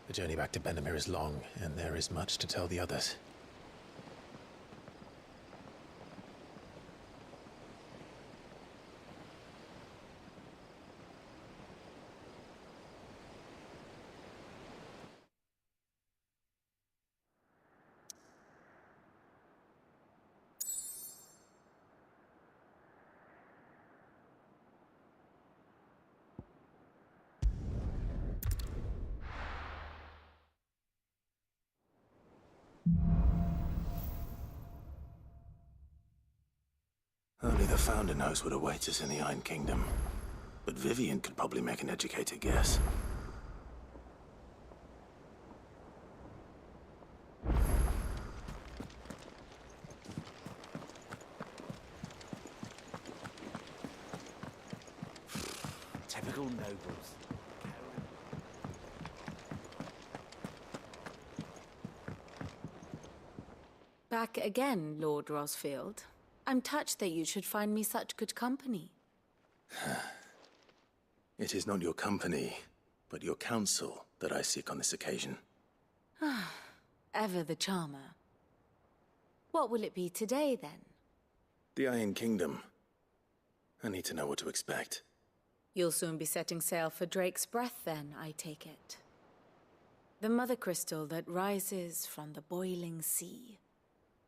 The journey back to Benamir is long, and there is much to tell the others. Only the Founder knows what awaits us in the Iron Kingdom. But Vivian could probably make an educated guess. Typical nobles. Back again, Lord Rosfield. I'm touched that you should find me such good company. It is not your company, but your counsel that I seek on this occasion. Ever the charmer. What will it be today, then? The Iron Kingdom. I need to know what to expect. You'll soon be setting sail for Drake's Breath, then, I take it. The mother crystal that rises from the boiling sea.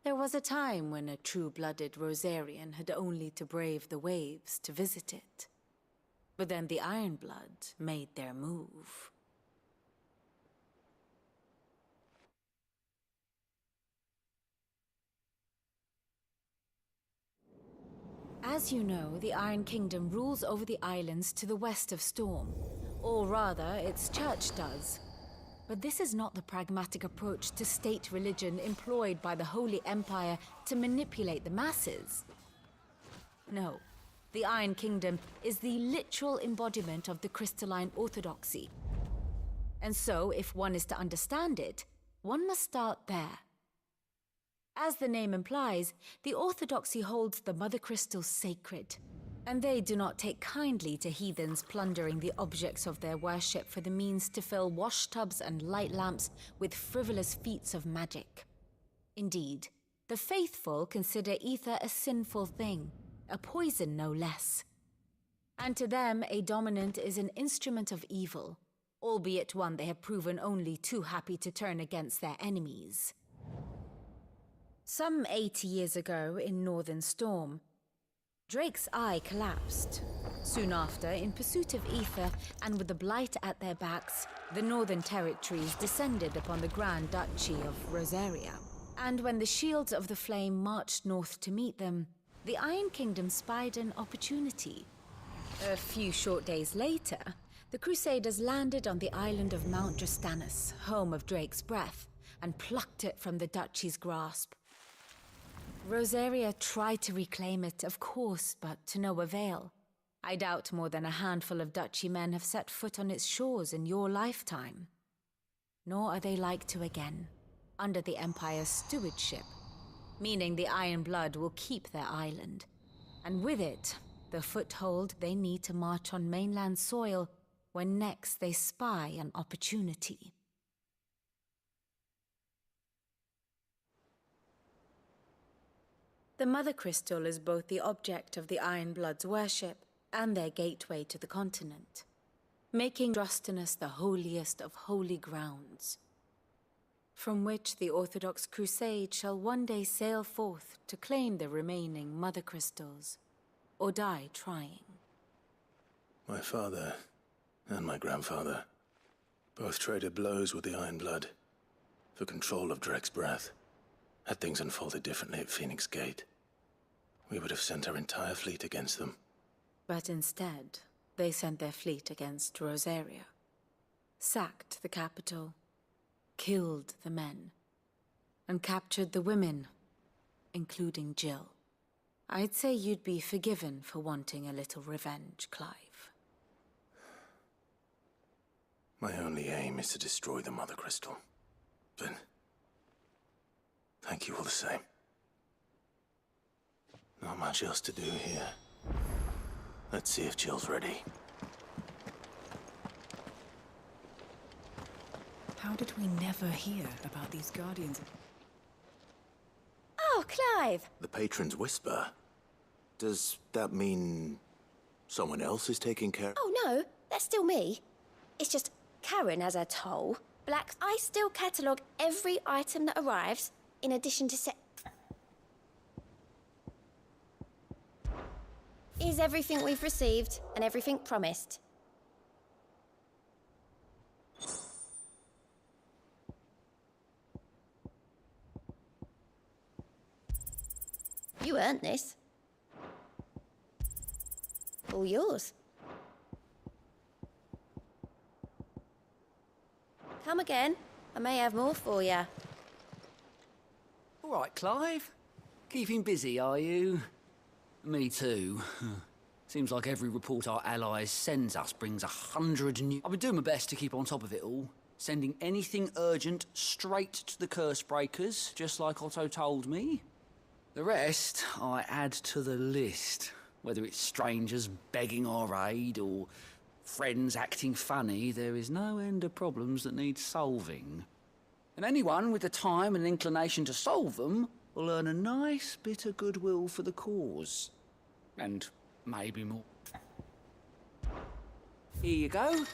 There was a time when a true-blooded Rosarian had only to brave the waves to visit it. But then the Ironblood made their move. As you know, the Iron Kingdom rules over the islands to the west of Storm. Or rather, its church does. But this is not the pragmatic approach to state religion employed by the Holy Empire to manipulate the masses. No. The Iron Kingdom is the literal embodiment of the crystalline orthodoxy. And so, if one is to understand it, one must start there. As the name implies, the orthodoxy holds the Mother Crystals sacred, and they do not take kindly to heathens plundering the objects of their worship for the means to fill washtubs and light lamps with frivolous feats of magic. Indeed, the faithful consider ether a sinful thing, a poison no less. And to them, a dominant is an instrument of evil, albeit one they have proven only too happy to turn against their enemies. Some 80 years ago, in Northern Storm, Drake's eye collapsed. Soon after, in pursuit of ether and with the blight at their backs, the Northern Territories descended upon the Grand Duchy of Rosaria. And when the Shields of the Flame marched north to meet them, the Iron Kingdom spied an opportunity. A few short days later, the Crusaders landed on the island of Mount Drastanus, home of Drake's breath, and plucked it from the duchy's grasp. Rosaria tried to reclaim it, of course, but to no avail. I doubt more than a handful of duchy men have set foot on its shores in your lifetime. Nor are they like to again, under the Empire's stewardship, meaning the Iron Blood will keep their island, and with it, the foothold they need to march on mainland soil when next they spy an opportunity. The Mother Crystal is both the object of the Iron Blood's worship and their gateway to the continent, making Drastanus the holiest of holy grounds, from which the Orthodox Crusade shall one day sail forth to claim the remaining Mother Crystals, or die trying. My father and my grandfather both traded blows with the Iron Blood for control of Drake's breath. Had things unfolded differently at Phoenix Gate, we would have sent our entire fleet against them. But instead, they sent their fleet against Rosaria, sacked the capital, killed the men, and captured the women, including Jill. I'd say you'd be forgiven for wanting a little revenge, Clive. My only aim is to destroy the Mother Crystal. But thank you all the same. Not much else to do here. Let's see if Jill's ready. How did we never hear about these Guardians? Oh, Clive! The Patron's whisper. Does that mean someone else is taking care? Oh, no, that's still me. It's just Karen has her toll. Black, I still catalogue every item that arrives, in addition to Is everything we've received and everything promised. You earned this. All yours. Come again. I may have more for you. All right, Clive. Keeping busy, are you? Me too. Seems like every report our allies sends us brings 100 new... I've been doing my best to keep on top of it all. Sending anything urgent straight to the curse breakers, just like Otto told me. The rest, I add to the list. Whether it's strangers begging our aid or friends acting funny, there is no end of problems that need solving. And anyone with the time and inclination to solve them will earn a nice bit of goodwill for the cause. And maybe more. Here you go.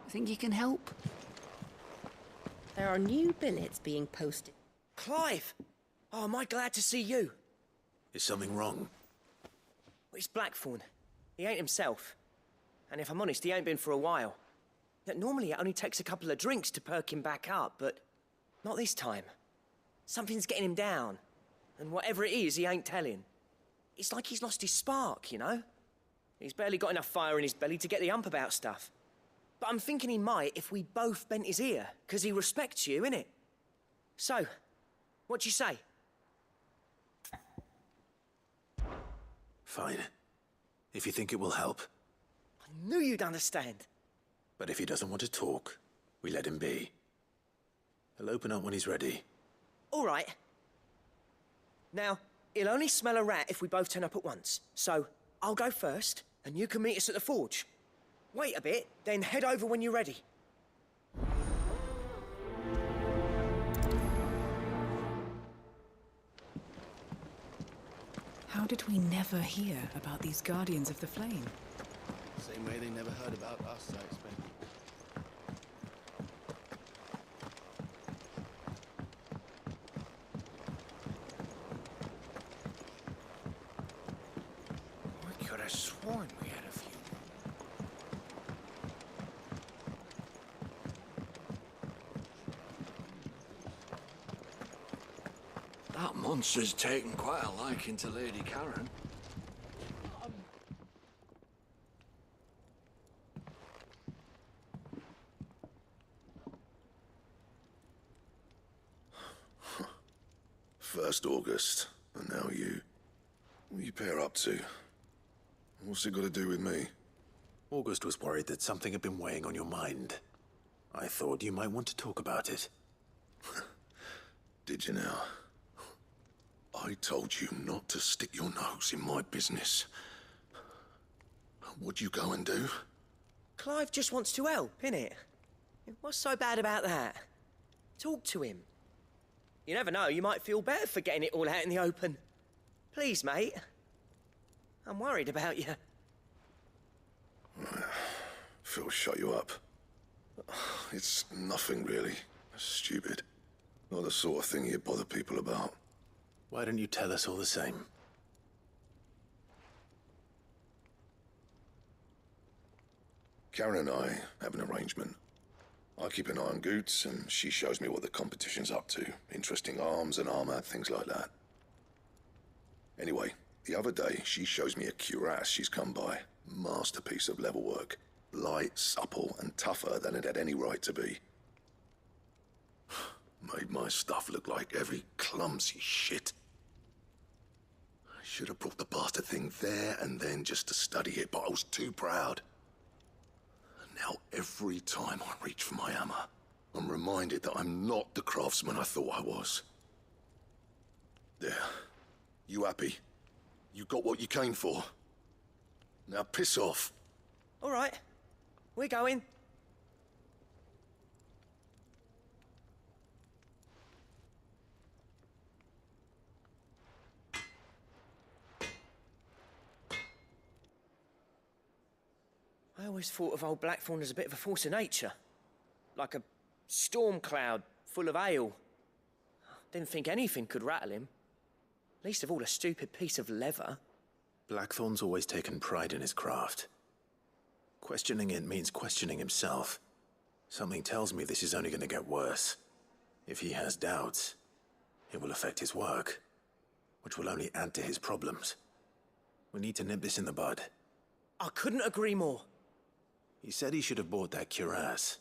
Think you can help? There are new billets being posted. Clive! Oh, am I glad to see you? Is something wrong? It's Blackthorn. He ain't himself. And if I'm honest, he ain't been for a while. Yet normally it only takes a couple of drinks to perk him back up, but not this time. Something's getting him down. And whatever it is, he ain't telling. It's like he's lost his spark, you know? He's barely got enough fire in his belly to get the ump about stuff. But I'm thinking he might if we both bent his ear, 'cause he respects you, innit? So, what do you say? Fine. If you think it will help. I knew you'd understand. But if he doesn't want to talk, we let him be. He'll open up when he's ready. All right. Now, he'll only smell a rat if we both turn up at once. So, I'll go first, and you can meet us at the forge. Wait a bit, then head over when you're ready. How did we never hear about these Guardians of the Flame? Same way they never heard about us, I expect. I could have sworn we had a few. That monster's taken quite a liking to Lady Karen. First August, and now you. What are you pair up to? What's it got to do with me? August was worried that something had been weighing on your mind. I thought you might want to talk about it. Did you now? I told you not to stick your nose in my business. What'd you go and do? Clive just wants to help, innit? What's so bad about that? Talk to him. You never know, you might feel better for getting it all out in the open. Please, mate. I'm worried about you. Phil shut you up. It's nothing really. Stupid. Not the sort of thing you bother people about. Why don't you tell us all the same? Karen and I have an arrangement. I keep an eye on Goots, and she shows me what the competition's up to. Interesting arms and armor, things like that. Anyway, the other day, she shows me a cuirass she's come by. Masterpiece of level work. Light, supple, and tougher than it had any right to be. Made my stuff look like every clumsy shit. I should have brought the bastard thing there and then just to study it, but I was too proud. Now, every time I reach for my hammer, I'm reminded that I'm not the craftsman I thought I was. There. You happy? You got what you came for? Now piss off. All right. We're going. I always thought of old Blackthorn as a bit of a force of nature. Like a storm cloud full of hail. Didn't think anything could rattle him. Least of all a stupid piece of leather. Blackthorn's always taken pride in his craft. Questioning it means questioning himself. Something tells me this is only going to get worse. If he has doubts, it will affect his work, which will only add to his problems. We need to nip this in the bud. I couldn't agree more. He said he should have bought that cuirass.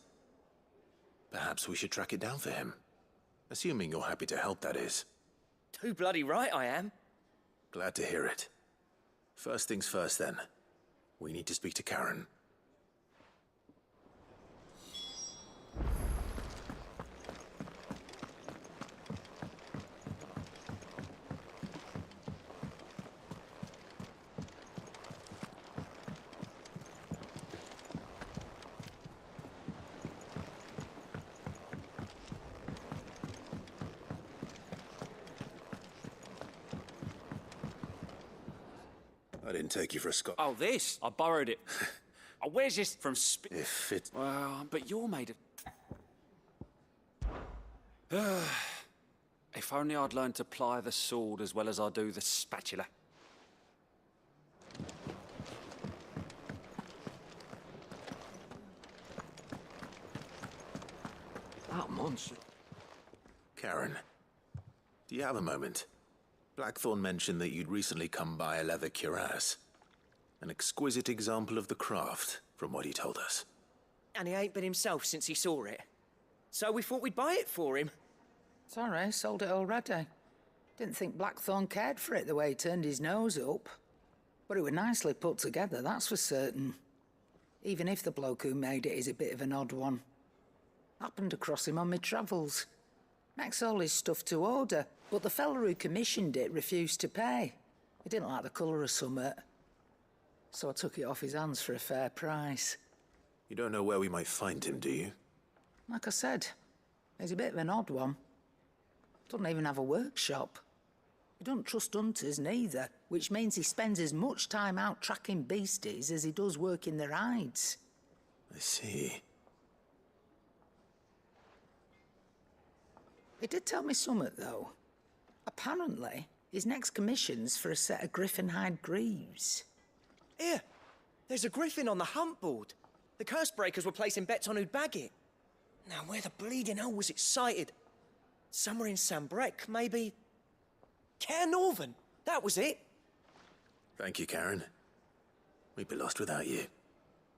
Perhaps we should track it down for him. Assuming you're happy to help, that is. Too bloody right I am. Glad to hear it. First things first, then. We need to speak to Karen. I didn't take you for a Scot. Oh, this? I borrowed it. Oh, where's this from? If it... Well, but you're made of... If only I'd learned to ply the sword as well as I do the spatula. That monster. Karen, do you have a moment? Blackthorn mentioned that you'd recently come by a leather cuirass. An exquisite example of the craft, from what he told us. And he ain't been himself since he saw it. So we thought we'd buy it for him. Sorry, sold it already. Didn't think Blackthorn cared for it the way he turned his nose up. But it was nicely put together, that's for certain. Even if the bloke who made it is a bit of an odd one. Happened across him on my travels. Makes all his stuff to order, but the fella who commissioned it refused to pay. He didn't like the colour of summit. So I took it off his hands for a fair price. You don't know where we might find him, do you? Like I said, he's a bit of an odd one. Doesn't even have a workshop. He doesn't trust hunters neither, which means he spends as much time out tracking beasties as he does working their hides. I see. He did tell me something, though. Apparently, his next commission's for a set of griffin hide greaves. Here, there's a griffin on the hunt board. The curse breakers were placing bets on who'd bag it. Now, where the bleeding hell was it sighted? Somewhere in Sambrec, maybe... Cairnorthern, that was it. Thank you, Karen. We'd be lost without you.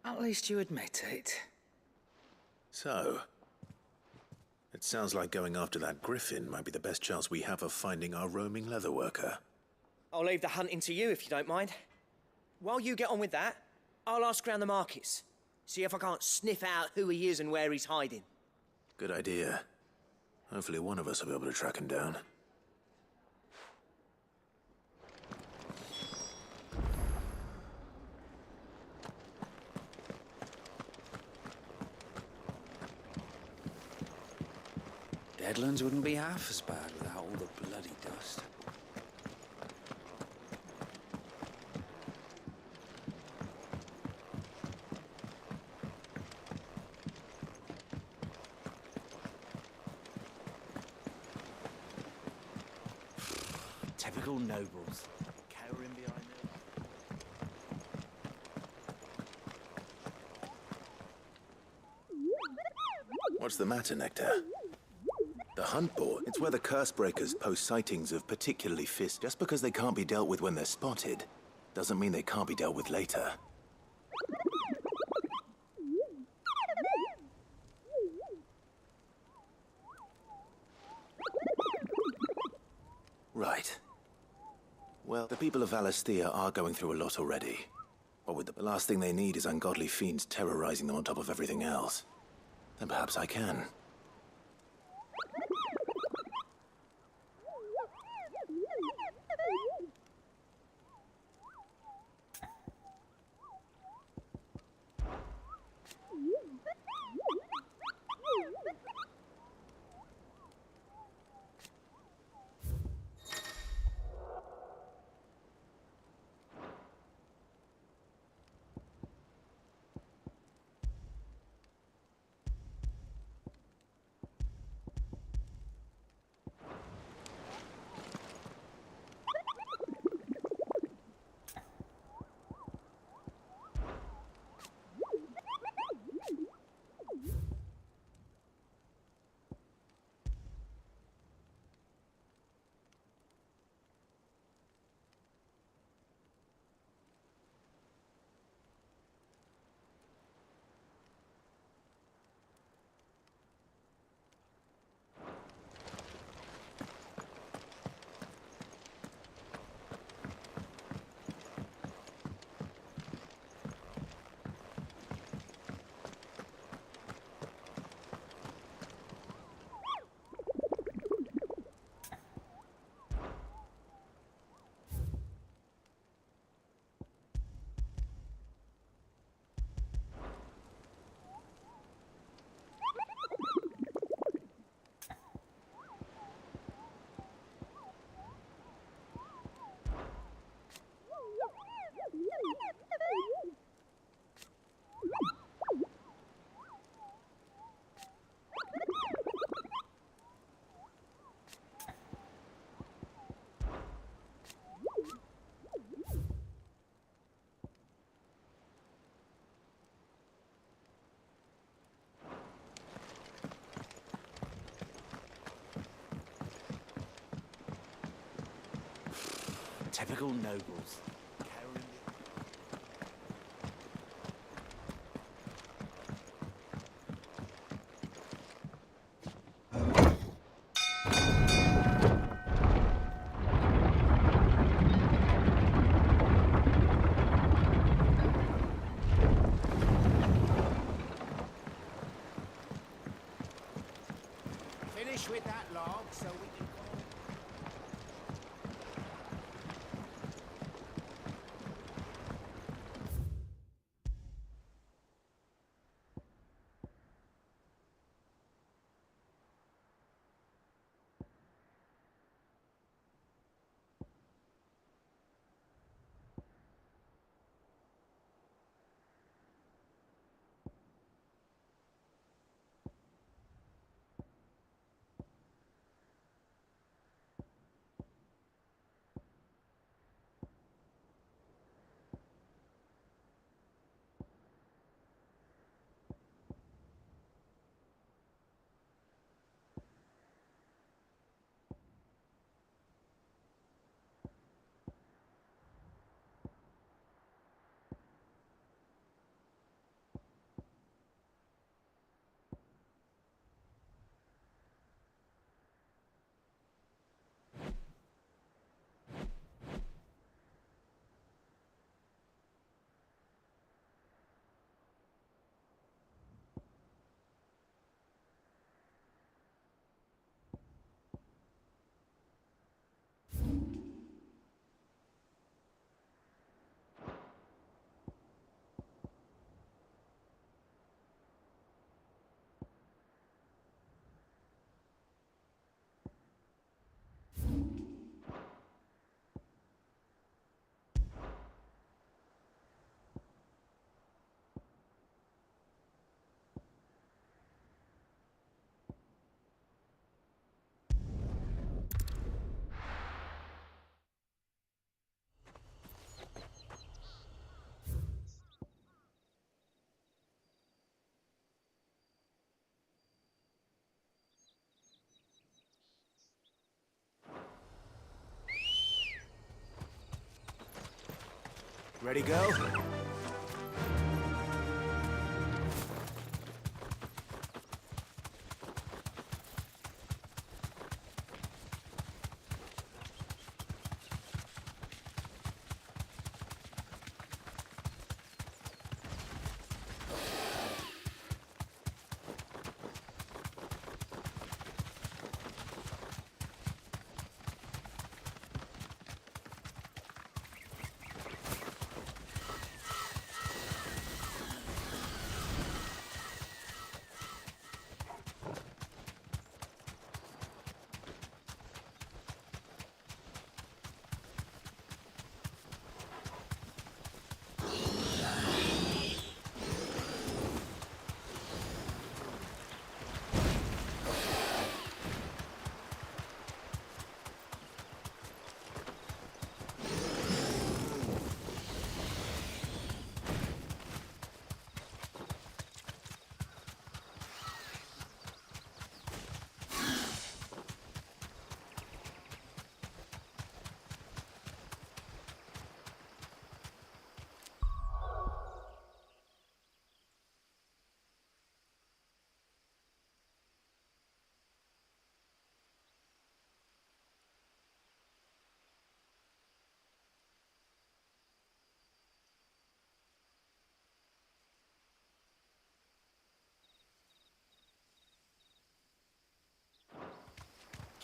At least you admit it. So, it sounds like going after that griffin might be the best chance we have of finding our roaming leatherworker. I'll leave the hunting to you if you don't mind. While you get on with that, I'll ask around the markets. See if I can't sniff out who he is and where he's hiding. Good idea. Hopefully one of us will be able to track him down. Deadlands wouldn't be half as bad without all the bloody dust. Typical nobles, cowering behind them. What's the matter, Nectar? The hunt board? It's where the curse breakers post sightings of particularly fierce. Just because they can't be dealt with when they're spotted, doesn't mean they can't be dealt with later. Right. Well, the people of Valisthea are going through a lot already. But with the last thing they need is ungodly fiends terrorizing them on top of everything else. Then perhaps I can. Typical nobles. Ready, go?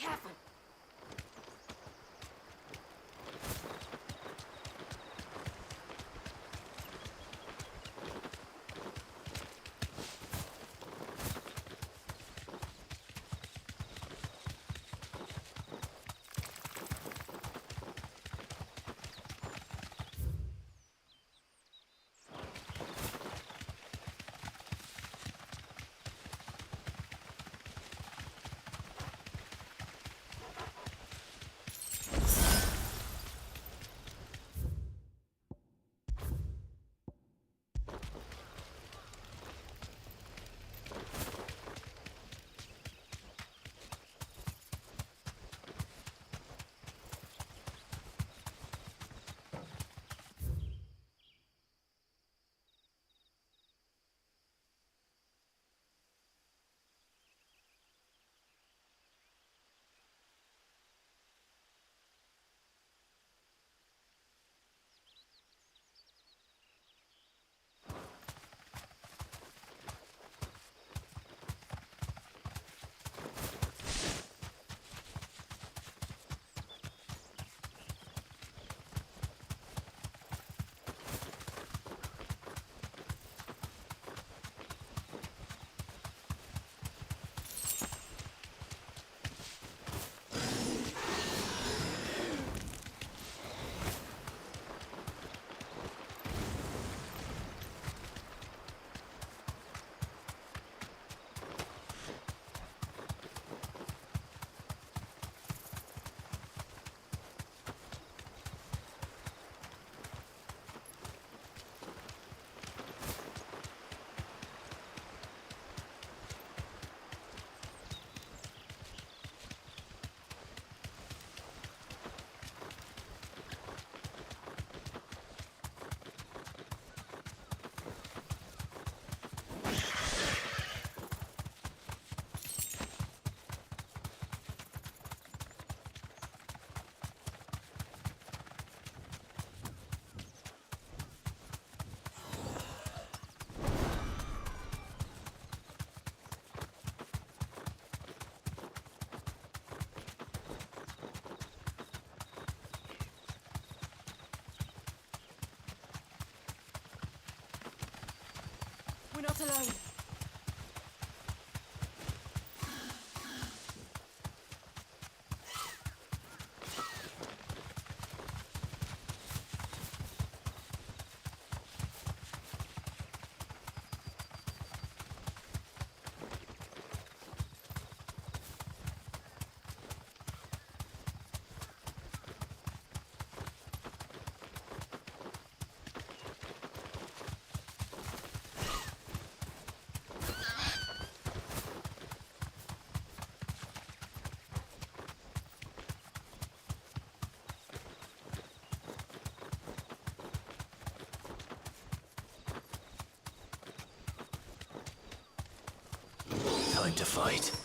Careful. We're not alone. time to fight.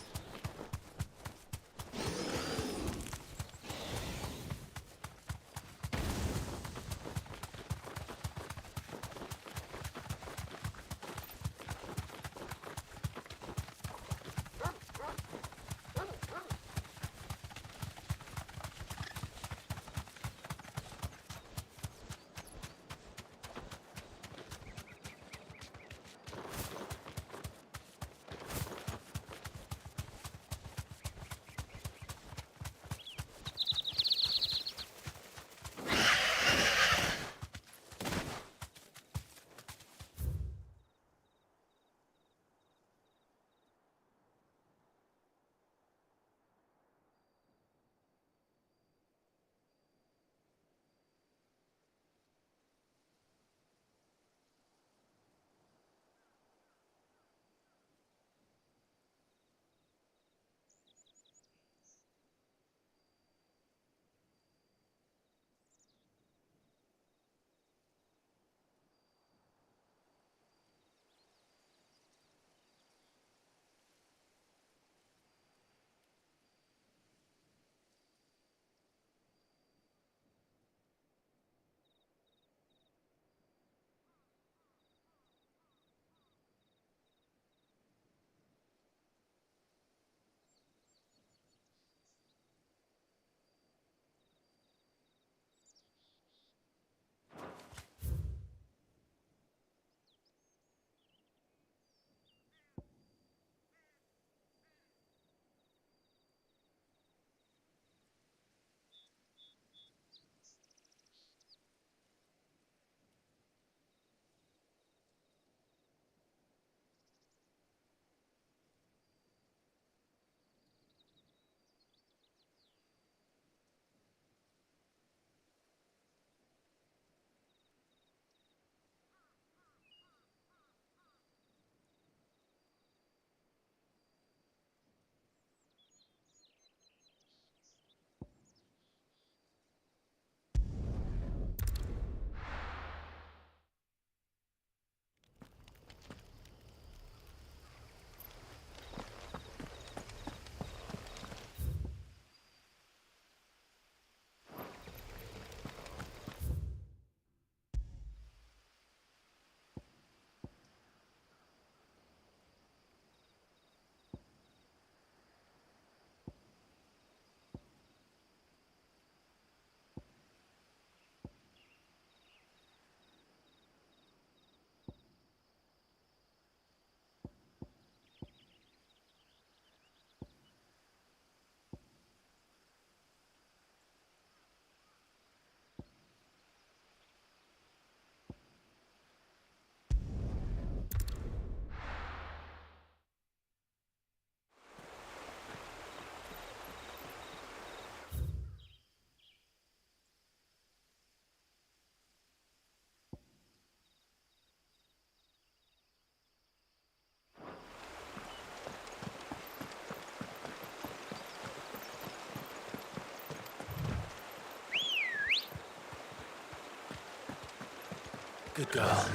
Good girl.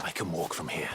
I can walk from here.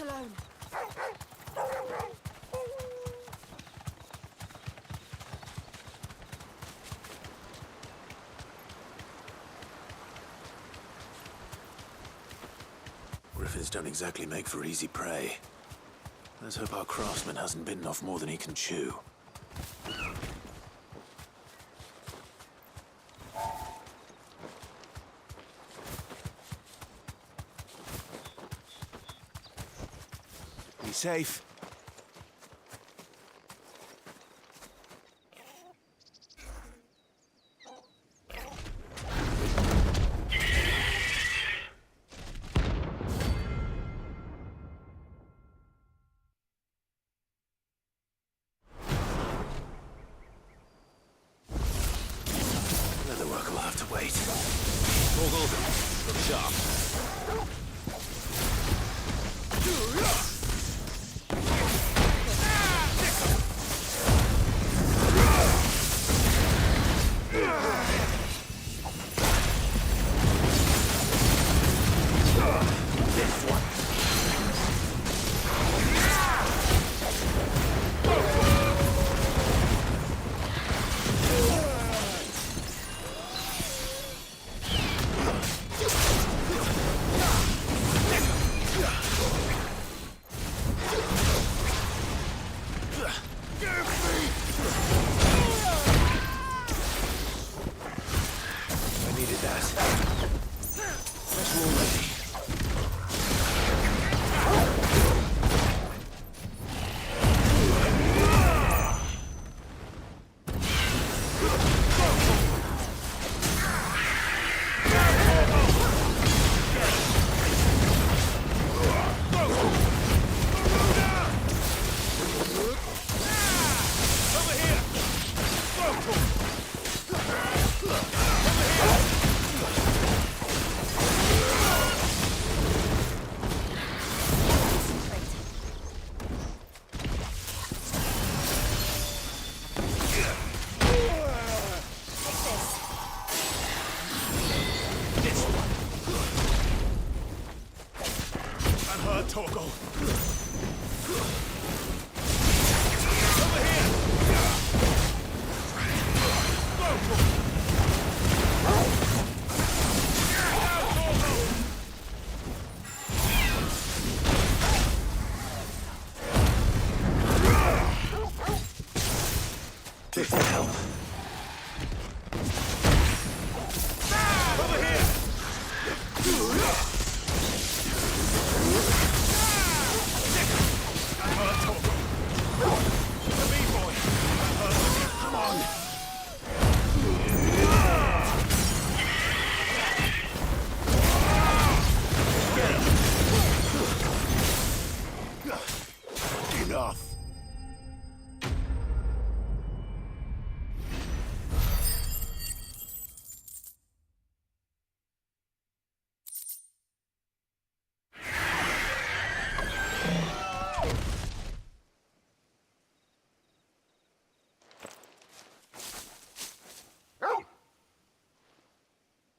alone. Griffins don't exactly make for easy prey. Let's hope our craftsman hasn't bitten off more than he can chew. Be safe. Leatherwork will have to wait. Torgal, look sharp.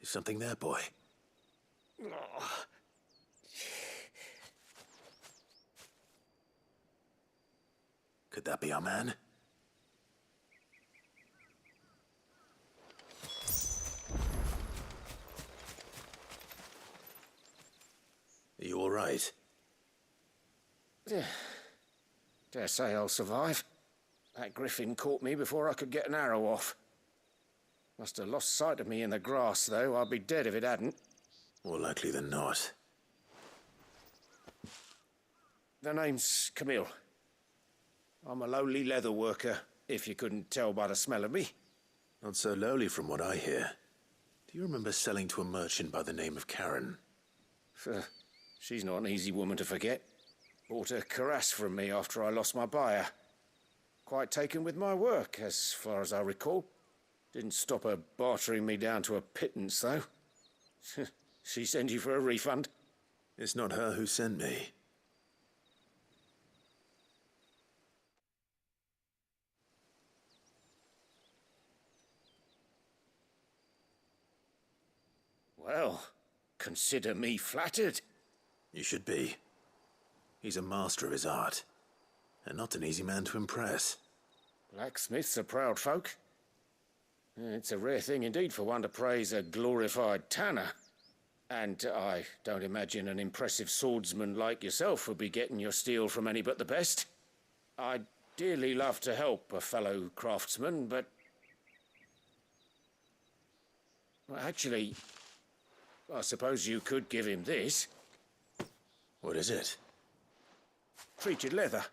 Something there, boy. Could that be our man? Are you all right? Dare say I'll survive. That griffin caught me before I could get an arrow off. Must have lost sight of me in the grass, though. I'd be dead if it hadn't. More likely than not. The name's Camille. I'm a lowly leather worker, if you couldn't tell by the smell of me. Not so lowly from what I hear. Do you remember selling to a merchant by the name of Karen? She's not an easy woman to forget. Bought a cuirass from me after I lost my buyer. Quite taken with my work, as far as I recall. Didn't stop her bartering me down to a pittance, though. She send you for a refund? It's not her who sent me. Well, consider me flattered. You should be. He's a master of his art, and not an easy man to impress. Blacksmiths are proud folk. It's a rare thing indeed for one to praise a glorified tanner. And I don't imagine an impressive swordsman like yourself would be getting your steel from any but the best. I'd dearly love to help a fellow craftsman, but... Well, actually, I suppose you could give him this. What is it? Treated leather.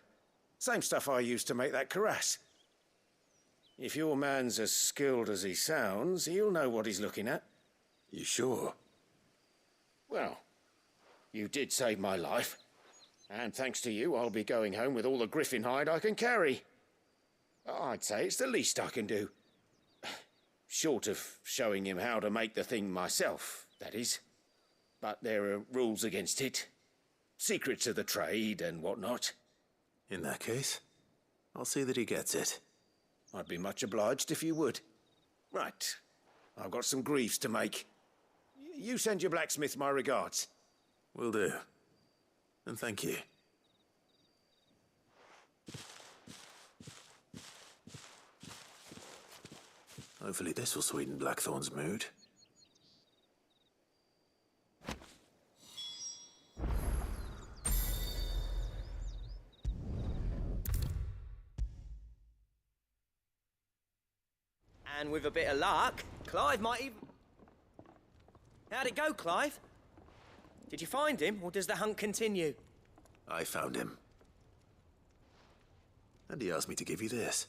Same stuff I used to make that cuirass. If your man's as skilled as he sounds, he'll know what he's looking at. You sure? Well, you did save my life. And thanks to you, I'll be going home with all the griffin hide I can carry. I'd say it's the least I can do. Short of showing him how to make the thing myself, that is. But there are rules against it. Secrets of the trade and whatnot. In that case, I'll see that he gets it. I'd be much obliged if you would. Right. I've got some greaves to make. You send your blacksmith my regards. Will do. And thank you. Hopefully this will sweeten Blackthorn's mood. And with a bit of luck, Clive might even... How'd it go, Clive? Did you find him, or does the hunt continue? I found him. And he asked me to give you this,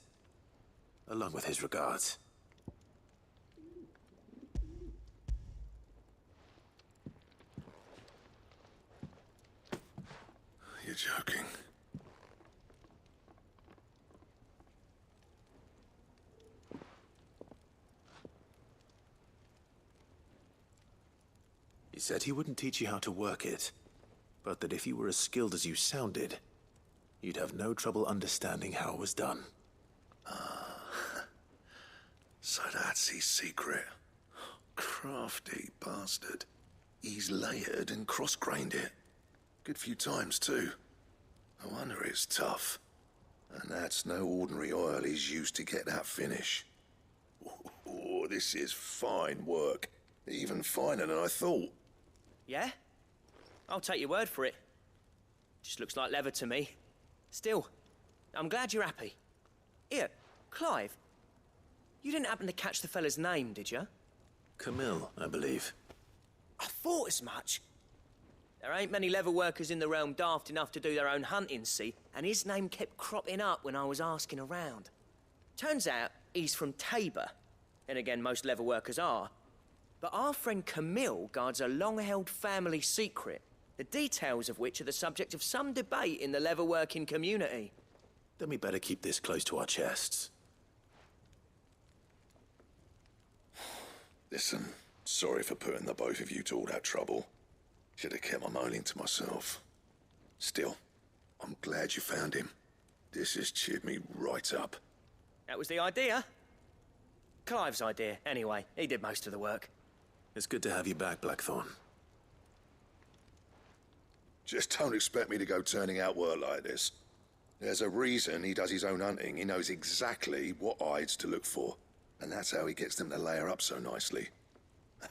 along with his regards. You're joking. He said he wouldn't teach you how to work it, but that if you were as skilled as you sounded, you'd have no trouble understanding how it was done. So that's his secret. Crafty bastard. He's layered and cross-grained it. Good few times, too. No wonder it's tough. And that's no ordinary oil he's used to get that finish. Oh, this is fine work. Even finer than I thought. Yeah? I'll take your word for it. Just looks like leather to me. Still, I'm glad you're happy. Here, Clive. You didn't happen to catch the fella's name, did you? Camille, I believe. I thought as much. There ain't many leather workers in the realm daft enough to do their own hunting, see? And his name kept cropping up when I was asking around. Turns out he's from Tabor. And again, most leather workers are. But our friend Camille guards a long-held family secret, the details of which are the subject of some debate in the leather-working community. Then we better keep this close to our chests. Listen, sorry for putting the both of you to all that trouble. Should have kept my moaning to myself. Still, I'm glad you found him. This has cheered me right up. That was the idea. Clive's idea, anyway. He did most of the work. It's good to have you back, Blackthorn. Just don't expect me to go turning out work like this. There's a reason he does his own hunting. He knows exactly what hides to look for. And that's how he gets them to layer up so nicely.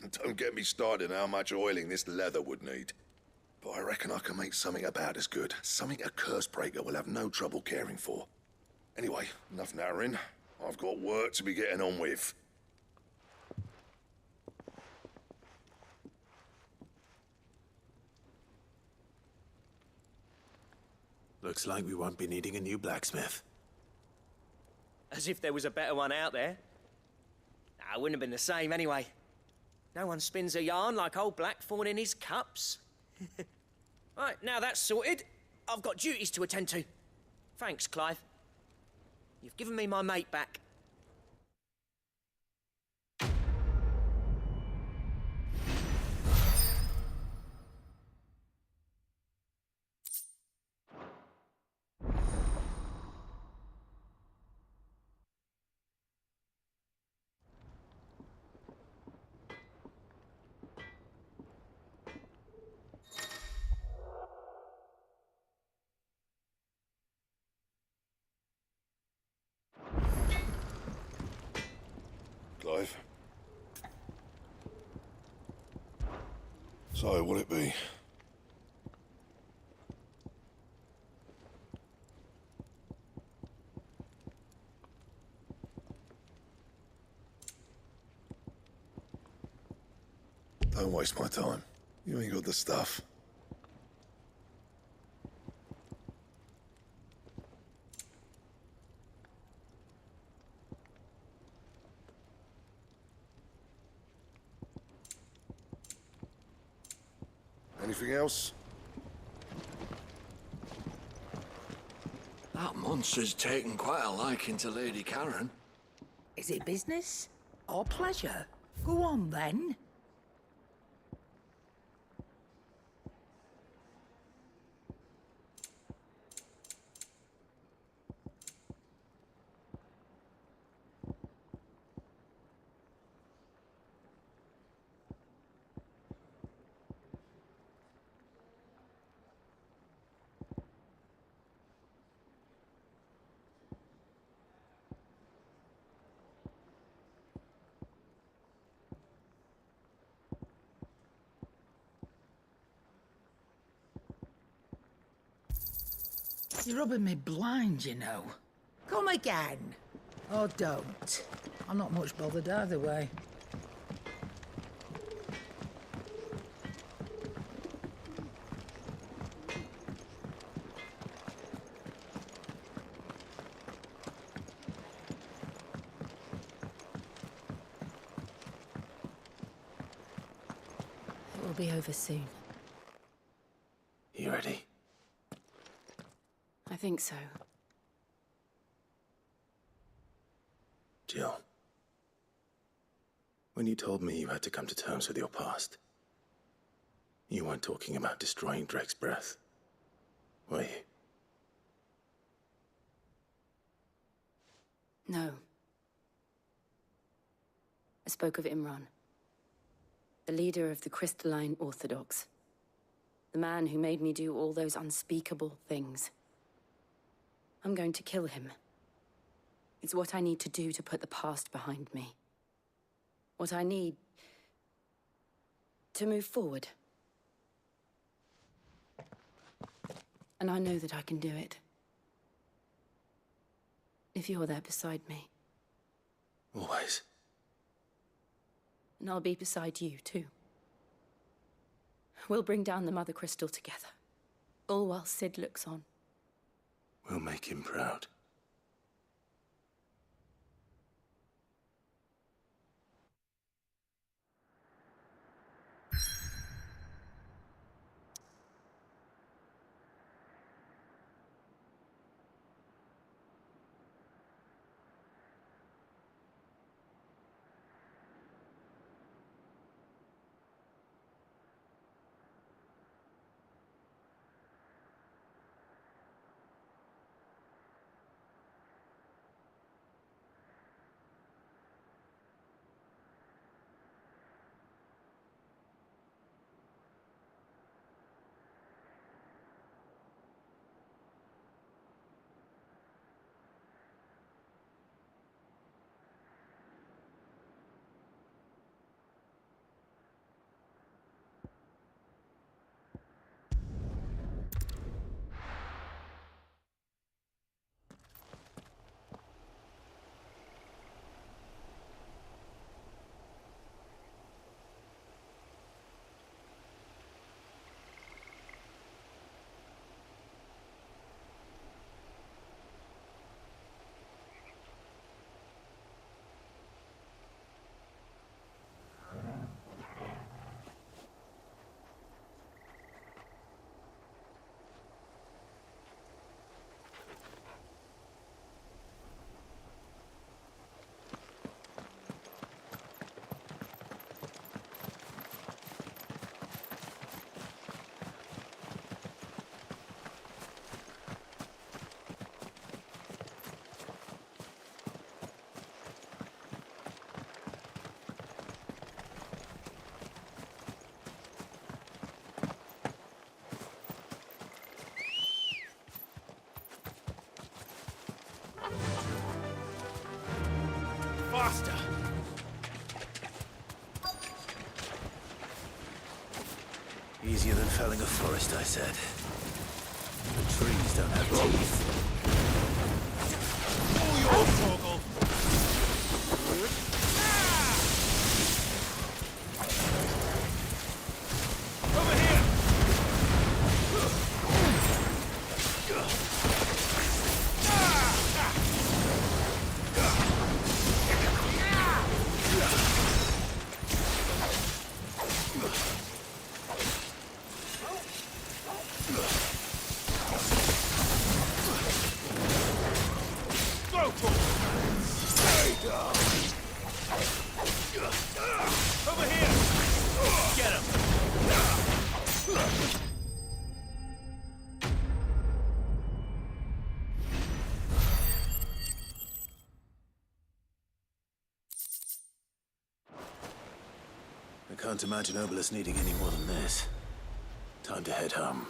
And don't get me started on how much oiling this leather would need. But I reckon I can make something about as good. Something a curse-breaker will have no trouble caring for. Anyway, enough nattering. I've got work to be getting on with. Looks like we won't be needing a new blacksmith. As if there was a better one out there. Nah, it wouldn't have been the same anyway. No one spins a yarn like old Blackthorn in his cups. Right, now that's sorted, I've got duties to attend to. Thanks, Clive. You've given me my mate back. So, will it be? Don't waste my time. You ain't got the stuff. Anything else? That monster's taken quite a liking to Lady Karen. Is it business or pleasure? Go on, then. You're rubbing me blind, you know. Come again. Or don't. I'm not much bothered either way. It will be over soon. You ready? I think so. Jill, when you told me you had to come to terms with your past, you weren't talking about destroying Drake's breath, were you? No. I spoke of Imran, the leader of the crystalline Orthodox, the man who made me do all those unspeakable things. I'm going to kill him. It's what I need to do to put the past behind me. What I need to move forward. And I know that I can do it. If you're there beside me. Always. And I'll be beside you, too. We'll bring down the Mother Crystal together. All while Sid looks on. We'll make him proud. Easier than felling a forest, I said. The trees don't have teeth. All yours, Torgal! Over here! Over here! Get him! I can't imagine Obelus needing any more than this. Time to head home.